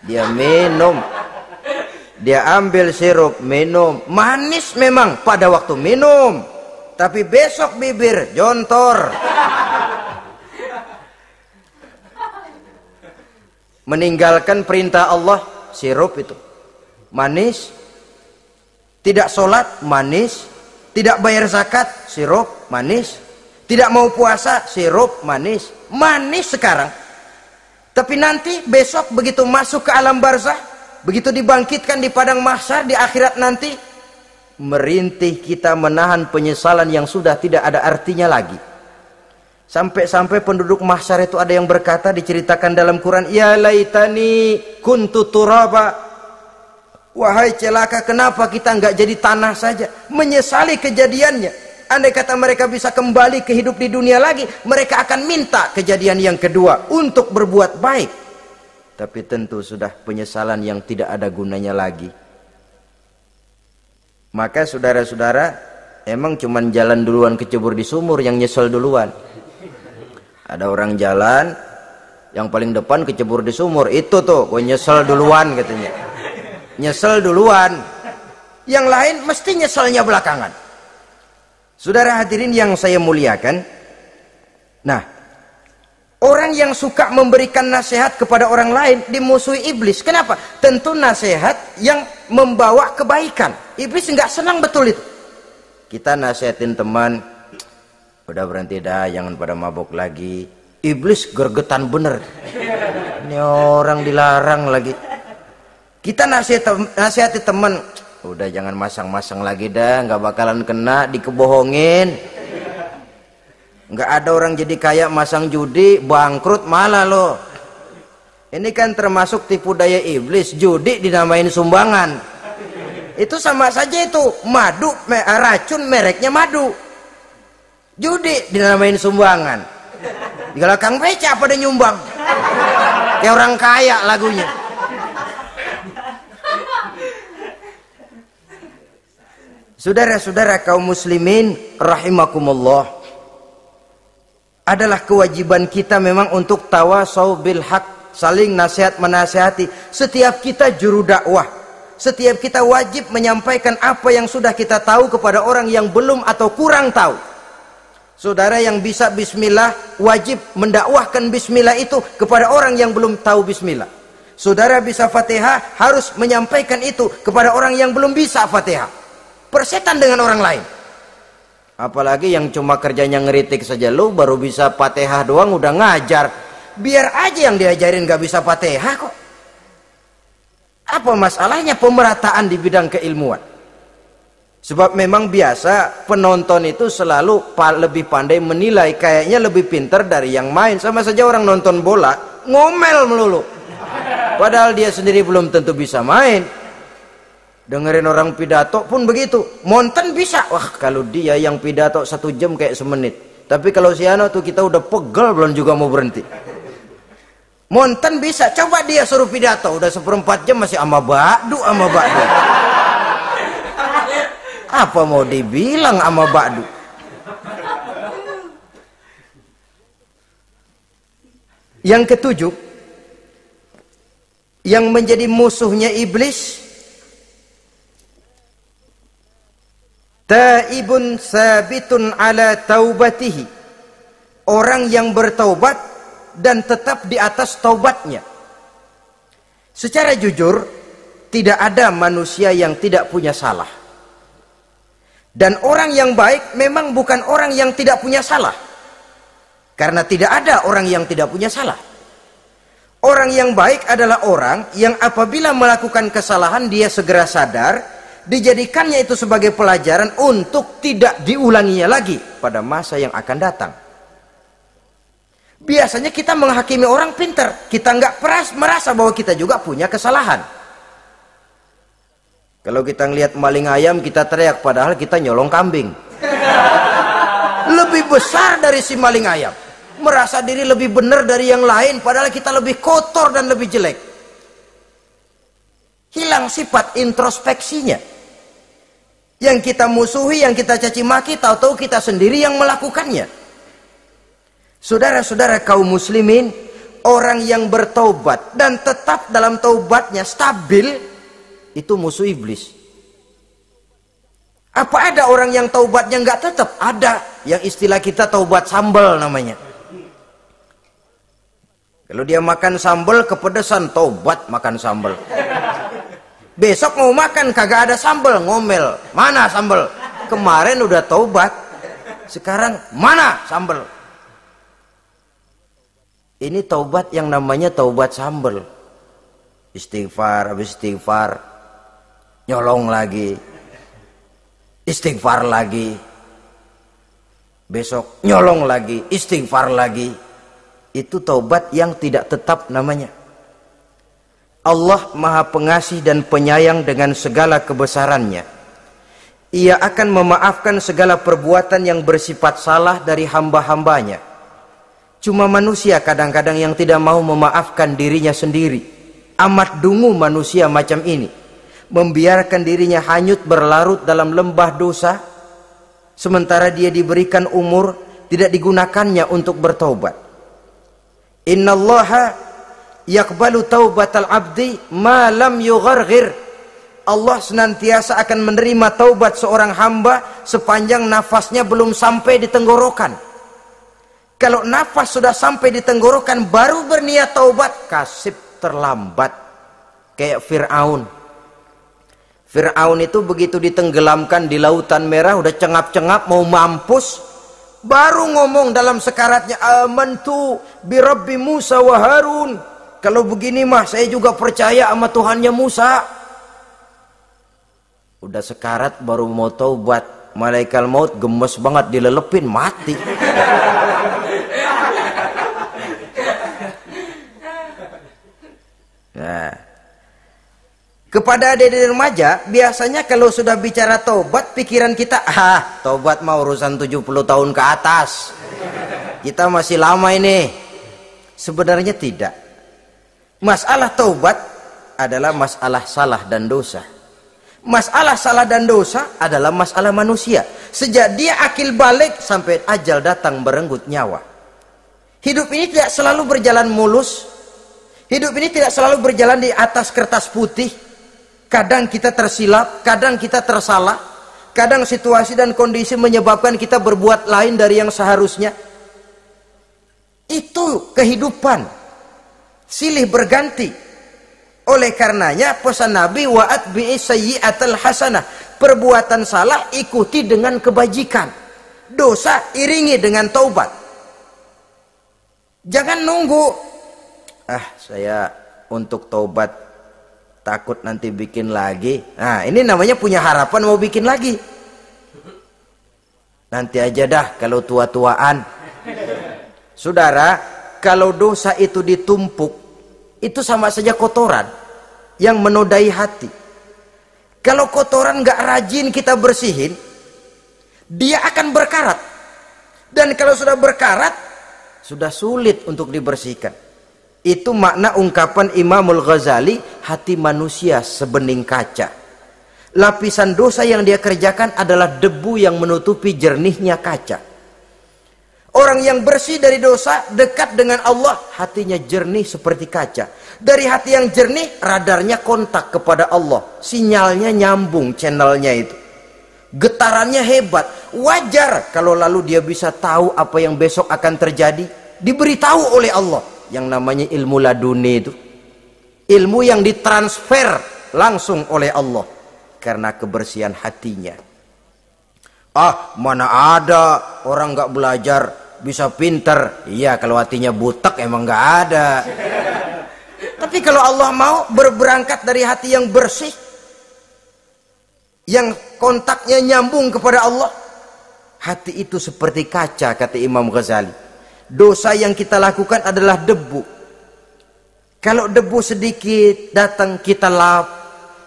Dia minum, dia ambil sirup, minum, manis memang pada waktu minum, tapi besok bibir jontor. Meninggalkan perintah Allah, sirup itu manis. Tidak sholat, manis. Tidak bayar zakat, sirup, manis. Tidak mau puasa, sirup, manis. Manis sekarang. Tapi nanti besok begitu masuk ke alam barzah, begitu dibangkitkan di padang mahsyar di akhirat nanti, merintih kita menahan penyesalan yang sudah tidak ada artinya lagi. Sampai-sampai penduduk mahsyar itu ada yang berkata, diceritakan dalam Quran, ya laitani kuntu turaba. Wahai celaka, kenapa kita nggak jadi tanah saja? Menyesali kejadiannya. Andai kata mereka bisa kembali ke hidup di dunia lagi, mereka akan minta kejadian yang kedua untuk berbuat baik. Tapi tentu sudah penyesalan yang tidak ada gunanya lagi. Maka saudara-saudara, emang cuman jalan duluan kecebur di sumur yang nyesel duluan. Ada orang jalan, yang paling depan kecebur di sumur, itu tuh gue nyesel duluan katanya. Nyesel duluan. Yang lain mesti nyeselnya belakangan. Saudara hadirin yang saya muliakan, nah, orang yang suka memberikan nasihat kepada orang lain dimusuhi iblis. Kenapa? Tentu nasihat yang membawa kebaikan. Iblis nggak senang betul itu. Kita nasihatin teman, udah berhenti dah, jangan pada mabok lagi. Iblis gergetan bener. Ini orang dilarang lagi. Kita nasihati teman, udah jangan masang-masang lagi dah, nggak bakalan kena, dikebohongin. Nggak ada orang jadi kaya masang judi, bangkrut malah loh. Ini kan termasuk tipu daya iblis, judi dinamain sumbangan. Itu sama saja itu, madu, racun mereknya madu. Judi dinamain sumbangan. Di belakang beca pada nyumbang. Kayak orang kaya lagunya. Saudara-saudara kaum muslimin rahimakumullah, adalah kewajiban kita memang untuk tawasau bil haq, saling nasihat menasihati. Setiap kita juru dakwah, setiap kita wajib menyampaikan apa yang sudah kita tahu kepada orang yang belum atau kurang tahu. Saudara yang bisa bismillah wajib mendakwahkan bismillah itu kepada orang yang belum tahu bismillah. Saudara bisa Fatihah harus menyampaikan itu kepada orang yang belum bisa Fatihah. Persetan dengan orang lain. Apalagi yang cuma kerjanya ngeritik saja, lu baru bisa Fatihah doang udah ngajar. Biar aja yang diajarin gak bisa Fatihah kok. Apa masalahnya pemerataan di bidang keilmuan? Sebab memang biasa penonton itu selalu lebih pandai menilai, kayaknya lebih pintar dari yang main. Sama saja orang nonton bola ngomel melulu, padahal dia sendiri belum tentu bisa main. Dengerin orang pidato pun begitu, monten bisa, wah kalau dia yang pidato 1 jam kayak semenit. Tapi kalau si Ano tuh kita udah pegel belum juga mau berhenti. Monten bisa, coba dia suruh pidato udah 1/4 jam masih ama ba'du. Apa mau dibilang ama ba'du? Yang ketujuh, yang menjadi musuhnya iblis, taibun sabitun ala taubatihi, orang yang bertaubat dan tetap di atas taubatnya. Secara jujur, tidak ada manusia yang tidak punya salah. Dan orang yang baik memang bukan orang yang tidak punya salah. Karena tidak ada orang yang tidak punya salah. Orang yang baik adalah orang yang apabila melakukan kesalahan dia segera sadar, dijadikannya itu sebagai pelajaran untuk tidak diulanginya lagi pada masa yang akan datang. Biasanya kita menghakimi orang pintar, kita nggak merasa bahwa kita juga punya kesalahan. Kalau kita ngelihat maling ayam kita teriak, padahal kita nyolong kambing. Lebih besar dari si maling ayam, merasa diri lebih benar dari yang lain, padahal kita lebih kotor dan lebih jelek. Hilang sifat introspeksinya. Yang kita musuhi, yang kita caci maki, tahu-tahu kita sendiri yang melakukannya. Saudara-saudara kaum muslimin, orang yang bertaubat dan tetap dalam taubatnya stabil, itu musuh iblis. Apa ada orang yang taubatnya nggak tetap? Ada, yang istilah kita taubat sambal namanya. Kalau dia makan sambal kepedesan, taubat makan sambal. Besok mau makan kagak ada sambal, ngomel. Mana sambal? Kemarin udah taubat, sekarang mana sambal? Ini taubat yang namanya taubat sambal. Istighfar, habis istighfar nyolong lagi, istighfar lagi, besok nyolong lagi, istighfar lagi. Itu taubat yang tidak tetap namanya. Allah Maha Pengasih dan Penyayang dengan segala kebesarannya. Ia akan memaafkan segala perbuatan yang bersifat salah dari hamba-hambanya. Cuma manusia kadang-kadang yang tidak mau memaafkan dirinya sendiri. Amat dungu manusia macam ini, membiarkan dirinya hanyut berlarut dalam lembah dosa, sementara dia diberikan umur tidak digunakannya untuk bertaubat. Innallaha yaqbalu taubatal abdi ma lam yugharghir. Allah senantiasa akan menerima taubat seorang hamba sepanjang nafasnya belum sampai di tenggorokan. Kalau nafas sudah sampai di tenggorokan baru berniat taubat, kasib terlambat. Kayak Fir'aun. Fir'aun itu begitu ditenggelamkan di lautan merah, udah cengap-cengap mau mampus, baru ngomong dalam sekaratnya, amantu bi Rabbi Musa wa Harun. Kalau begini mah saya juga percaya sama Tuhannya Musa. Udah sekarat baru mau taubat, malaikat maut gemes banget dilelepin, mati. Nah, kepada adik-adik remaja, biasanya kalau sudah bicara taubat, pikiran kita, taubat mah urusan 70 tahun ke atas. Kita masih lama ini. Sebenarnya tidak. Masalah taubat adalah masalah salah dan dosa. Masalah salah dan dosa adalah masalah manusia. Sejak dia akil balik sampai ajal datang merenggut nyawa. Hidup ini tidak selalu berjalan mulus. Hidup ini tidak selalu berjalan di atas kertas putih. Kadang kita tersilap, kadang kita tersalah. Kadang situasi dan kondisi menyebabkan kita berbuat lain dari yang seharusnya. Itu kehidupan. Silih berganti. Oleh karenanya pesan Nabi, wa'at bi'i sayyi'atal hasanah. Perbuatan salah ikuti dengan kebajikan. Dosa iringi dengan taubat. Jangan nunggu. Saya untuk taubat takut nanti bikin lagi. Nah, ini namanya punya harapan mau bikin lagi. Nanti aja dah kalau tua-tuaan. Saudara, kalau dosa itu ditumpuk, itu sama saja kotoran yang menodai hati. Kalau kotoran nggak rajin kita bersihin, dia akan berkarat. Dan kalau sudah berkarat, sudah sulit untuk dibersihkan. Itu makna ungkapan Imamul Ghazali, hati manusia sebening kaca. Lapisan dosa yang dia kerjakan adalah debu yang menutupi jernihnya kaca. Orang yang bersih dari dosa, dekat dengan Allah, hatinya jernih seperti kaca. Dari hati yang jernih, radarnya kontak kepada Allah. Sinyalnya nyambung channelnya itu. Getarannya hebat. Wajar kalau lalu dia bisa tahu apa yang besok akan terjadi. Diberitahu oleh Allah. Yang namanya ilmu laduni itu. Ilmu yang ditransfer langsung oleh Allah. Karena kebersihan hatinya. Ah, mana ada orang nggak belajar bisa pinter. Iya, kalau hatinya butek emang nggak ada. Tapi kalau Allah mau berberangkat dari hati yang bersih, yang kontaknya nyambung kepada Allah, hati itu seperti kaca, kata Imam Ghazali. Dosa yang kita lakukan adalah debu. Kalau debu sedikit datang kita lap,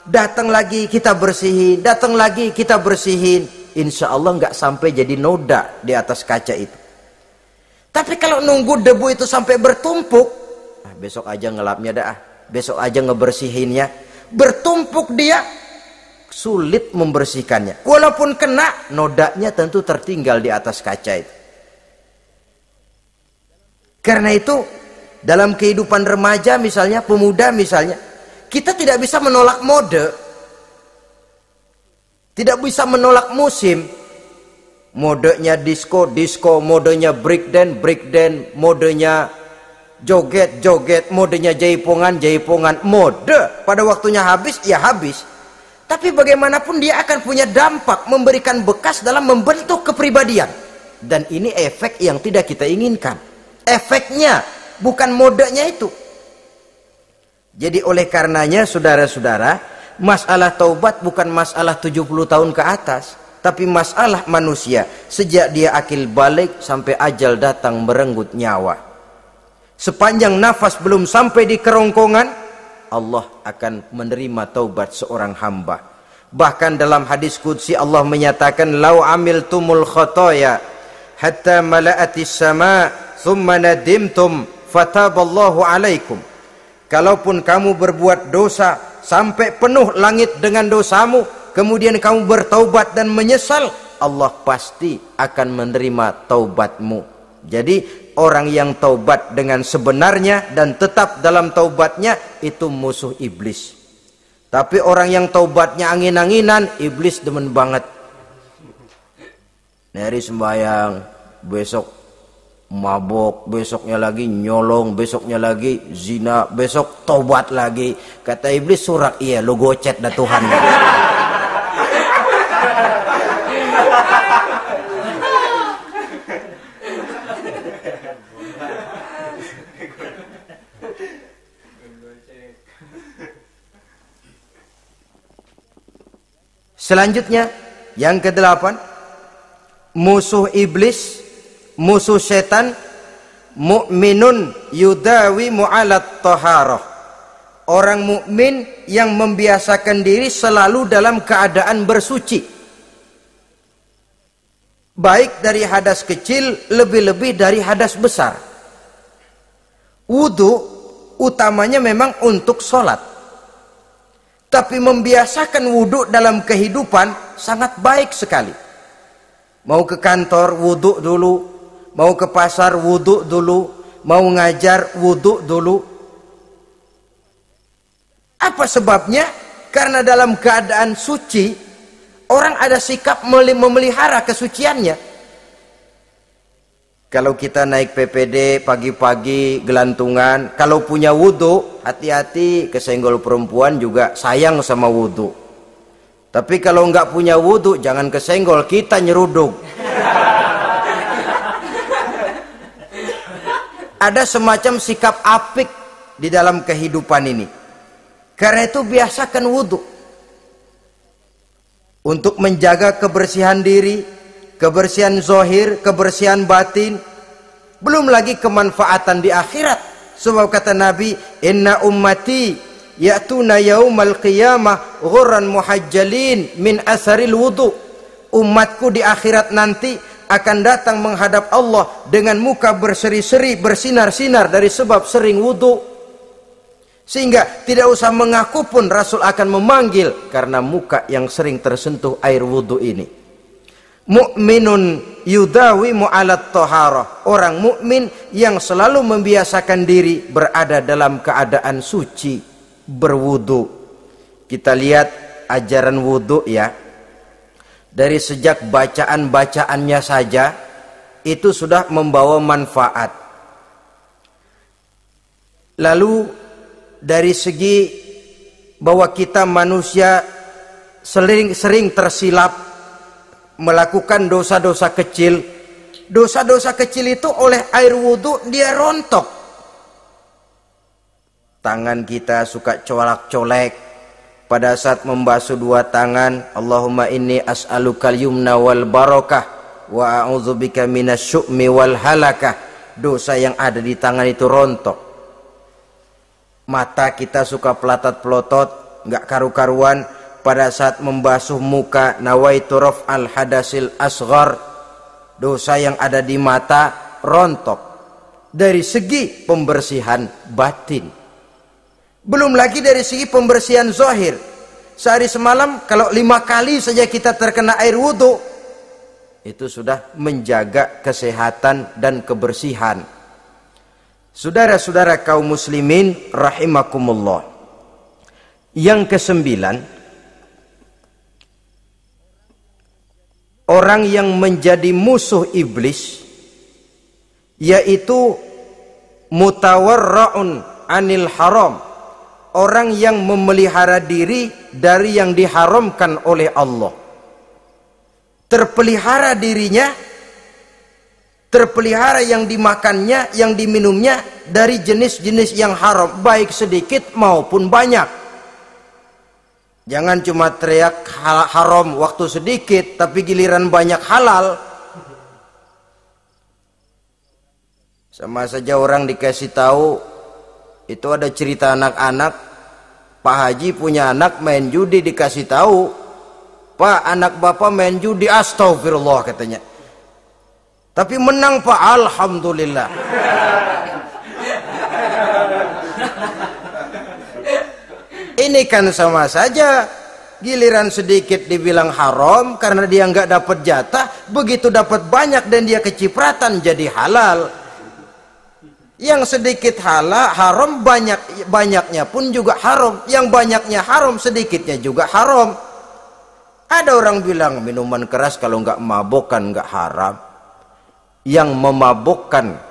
datang lagi kita bersihin, datang lagi kita bersihin, insya Allah nggak sampai jadi noda di atas kaca itu. Tapi kalau nunggu debu itu sampai bertumpuk, besok aja ngelapnya dah, besok aja ngebersihinnya, bertumpuk dia, sulit membersihkannya. Walaupun kena, nodanya tentu tertinggal di atas kaca itu. Karena itu dalam kehidupan remaja misalnya, pemuda misalnya, kita tidak bisa menolak mode, tidak bisa menolak musim. Modenya disco, modenya breakdance, modenya joget, modenya jaipongan. Mode pada waktunya habis, ya habis. Tapi bagaimanapun dia akan punya dampak, memberikan bekas dalam membentuk kepribadian. Dan ini efek yang tidak kita inginkan. Efeknya, bukan modenya itu. Jadi oleh karenanya saudara-saudara, masalah taubat bukan masalah 70 tahun ke atas, tapi masalah manusia sejak dia akil balik sampai ajal datang merenggut nyawa. Sepanjang nafas belum sampai di kerongkongan, Allah akan menerima taubat seorang hamba. Bahkan dalam hadis qudsi Allah menyatakan, "Lau amiltumul khotoya hatta mala'atis sama thumma nadimtum fataballahu alaikum." Kalaupun kamu berbuat dosa sampai penuh langit dengan dosamu, kemudian kamu bertaubat dan menyesal, Allah pasti akan menerima taubatmu. Jadi orang yang taubat dengan sebenarnya dan tetap dalam taubatnya, itu musuh iblis. Tapi orang yang taubatnya angin-anginan, iblis demen banget. Hari sembahyang, besok mabok, besoknya lagi nyolong, besoknya lagi zina, besok taubat lagi. Kata iblis, surak, iya lo gocet dah Tuhan. Selanjutnya, yang ke-8, musuh iblis, musuh setan, mukminun yudawi mu'alat taharah. Orang mukmin yang membiasakan diri selalu dalam keadaan bersuci. Baik dari hadas kecil, lebih-lebih dari hadas besar. Wudu utamanya memang untuk sholat. Tapi membiasakan wudhu dalam kehidupan sangat baik sekali. Mau ke kantor wudhu dulu, mau ke pasar wudhu dulu, mau ngajar wudhu dulu. Apa sebabnya? Karena dalam keadaan suci, orang ada sikap memelihara kesuciannya. Kalau kita naik PPD pagi-pagi gelantungan, kalau punya wudhu, hati-hati, kesenggol perempuan juga sayang sama wudhu. Tapi kalau nggak punya wudhu, jangan kesenggol, kita nyeruduk. Ada semacam sikap apik di dalam kehidupan ini. Karena itu biasakan wudhu untuk menjaga kebersihan diri, kebersihan zahir, kebersihan batin, belum lagi kemanfaatan di akhirat. Sebab kata Nabi, inna ummati ya'tuna yaumal qiyamah ghurran muhajjalin min asaril wudhu. Umatku di akhirat nanti akan datang menghadap Allah dengan muka berseri-seri, bersinar-sinar dari sebab sering wudhu. Sehingga tidak usah mengaku pun Rasul akan memanggil karena muka yang sering tersentuh air wudhu ini. Mu'minun yudawimu alat toharoh. Orang mukmin yang selalu membiasakan diri berada dalam keadaan suci, berwudhu. Kita lihat ajaran wudhu ya. Dari sejak bacaan-bacaannya saja itu sudah membawa manfaat. Lalu dari segi bahwa kita manusia sering tersilap melakukan dosa-dosa kecil. Dosa-dosa kecil itu oleh air wudhu dia rontok. Tangan kita suka colak-colek pada saat membasuh dua tangan. Allahumma inni as'alukal yumna wal barakah wa a'udzubika minasyu'mi wal halakah. Dosa yang ada di tangan itu rontok. Mata kita suka pelotot, nggak karu-karuan pada saat membasuh muka. Nawaitu raf'al hadasil asghar. Dosa yang ada di mata rontok. Dari segi pembersihan batin. Belum lagi dari segi pembersihan zahir. Sehari semalam kalau 5 kali saja kita terkena air wudhu, itu sudah menjaga kesehatan dan kebersihan. Saudara-saudara kaum muslimin rahimakumullah. Yang ke-9, orang yang menjadi musuh iblis yaitu mutawarra'un anil haram. Orang yang memelihara diri dari yang diharamkan oleh Allah. Terpelihara dirinya, terpelihara yang dimakannya, yang diminumnya dari jenis-jenis yang haram, baik sedikit maupun banyak. Jangan cuma teriak haram waktu sedikit, tapi giliran banyak halal. Sama saja orang dikasih tahu, itu ada cerita anak-anak, Pak Haji punya anak main judi, dikasih tahu, Pak, anak bapak main judi, astagfirullah katanya. Tapi menang Pak, alhamdulillah. Ini kan sama saja, giliran sedikit dibilang haram karena dia nggak dapat jatah, begitu dapat banyak dan dia kecipratan jadi halal. Yang sedikit haram, banyaknya pun juga haram. Yang banyaknya haram, sedikitnya juga haram. Ada orang bilang minuman keras kalau nggak mabokkan nggak haram. Yang memabokkan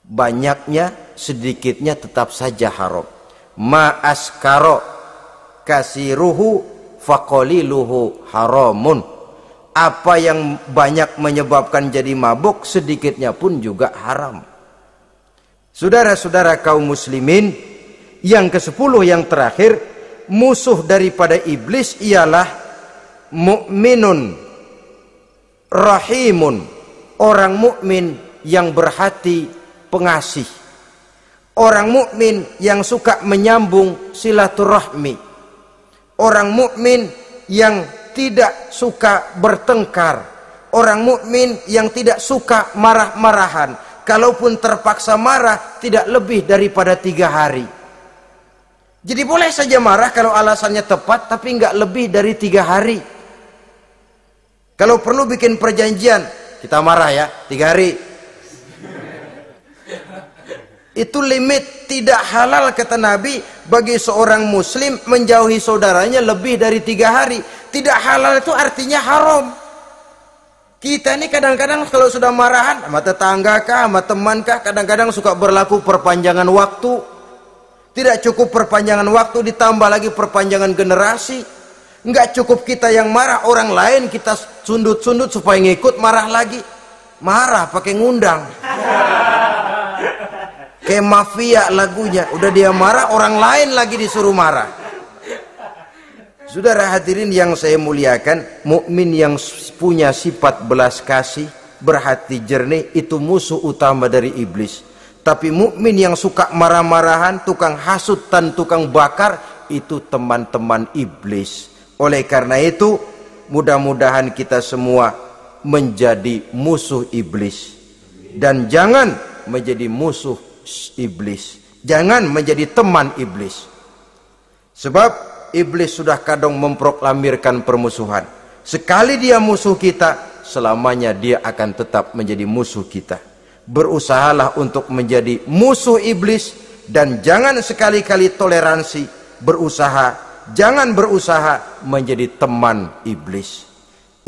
banyaknya, sedikitnya tetap saja haram. Ma askaro kasiruhu faqaliluhu haramun. Apa yang banyak menyebabkan jadi mabuk, sedikitnya pun juga haram. Saudara-saudara kaum muslimin, yang ke-10 yang terakhir, musuh daripada iblis ialah mukminun rahimun, orang mukmin yang berhati pengasih, orang mukmin yang suka menyambung silaturahmi, orang mukmin yang tidak suka bertengkar, orang mukmin yang tidak suka marah-marahan. Kalaupun terpaksa marah, tidak lebih daripada 3 hari. Jadi boleh saja marah kalau alasannya tepat, tapi nggak lebih dari 3 hari. Kalau perlu bikin perjanjian, kita marah ya 3 hari. Itu limit, tidak halal kata Nabi bagi seorang muslim menjauhi saudaranya lebih dari 3 hari. Tidak halal itu artinya haram. Kita ini kadang-kadang kalau sudah marahan sama tetangga kah, sama teman kah, kadang-kadang suka berlaku perpanjangan waktu. Tidak cukup perpanjangan waktu, ditambah lagi perpanjangan generasi. Enggak cukup kita yang marah, orang lain kita sundut-sundut supaya ngikut marah lagi. Marah pakai ngundang. Kayak mafia lagunya. Udah dia marah, orang lain lagi disuruh marah. Saudara hadirin yang saya muliakan, mukmin yang punya sifat belas kasih, berhati jernih, itu musuh utama dari iblis. Tapi mukmin yang suka marah-marahan, tukang hasut dan tukang bakar, itu teman-teman iblis. Oleh karena itu, mudah-mudahan kita semua menjadi musuh iblis. Dan jangan menjadi musuh iblis. Jangan menjadi teman iblis. Sebab iblis sudah kadang memproklamirkan permusuhan. Sekali dia musuh kita, selamanya dia akan tetap menjadi musuh kita. Berusahalah untuk menjadi musuh iblis, dan jangan sekali-kali toleransi. Jangan berusaha menjadi teman iblis.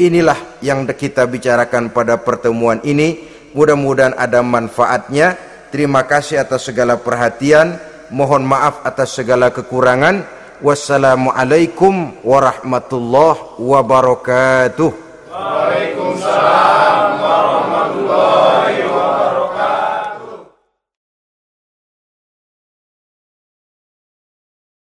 Inilah yang kita bicarakan pada pertemuan ini. Mudah-mudahan ada manfaatnya. Terima kasih atas segala perhatian. Mohon maaf atas segala kekurangan. Wassalamualaikum warahmatullahi wabarakatuh. Waalaikumsalam.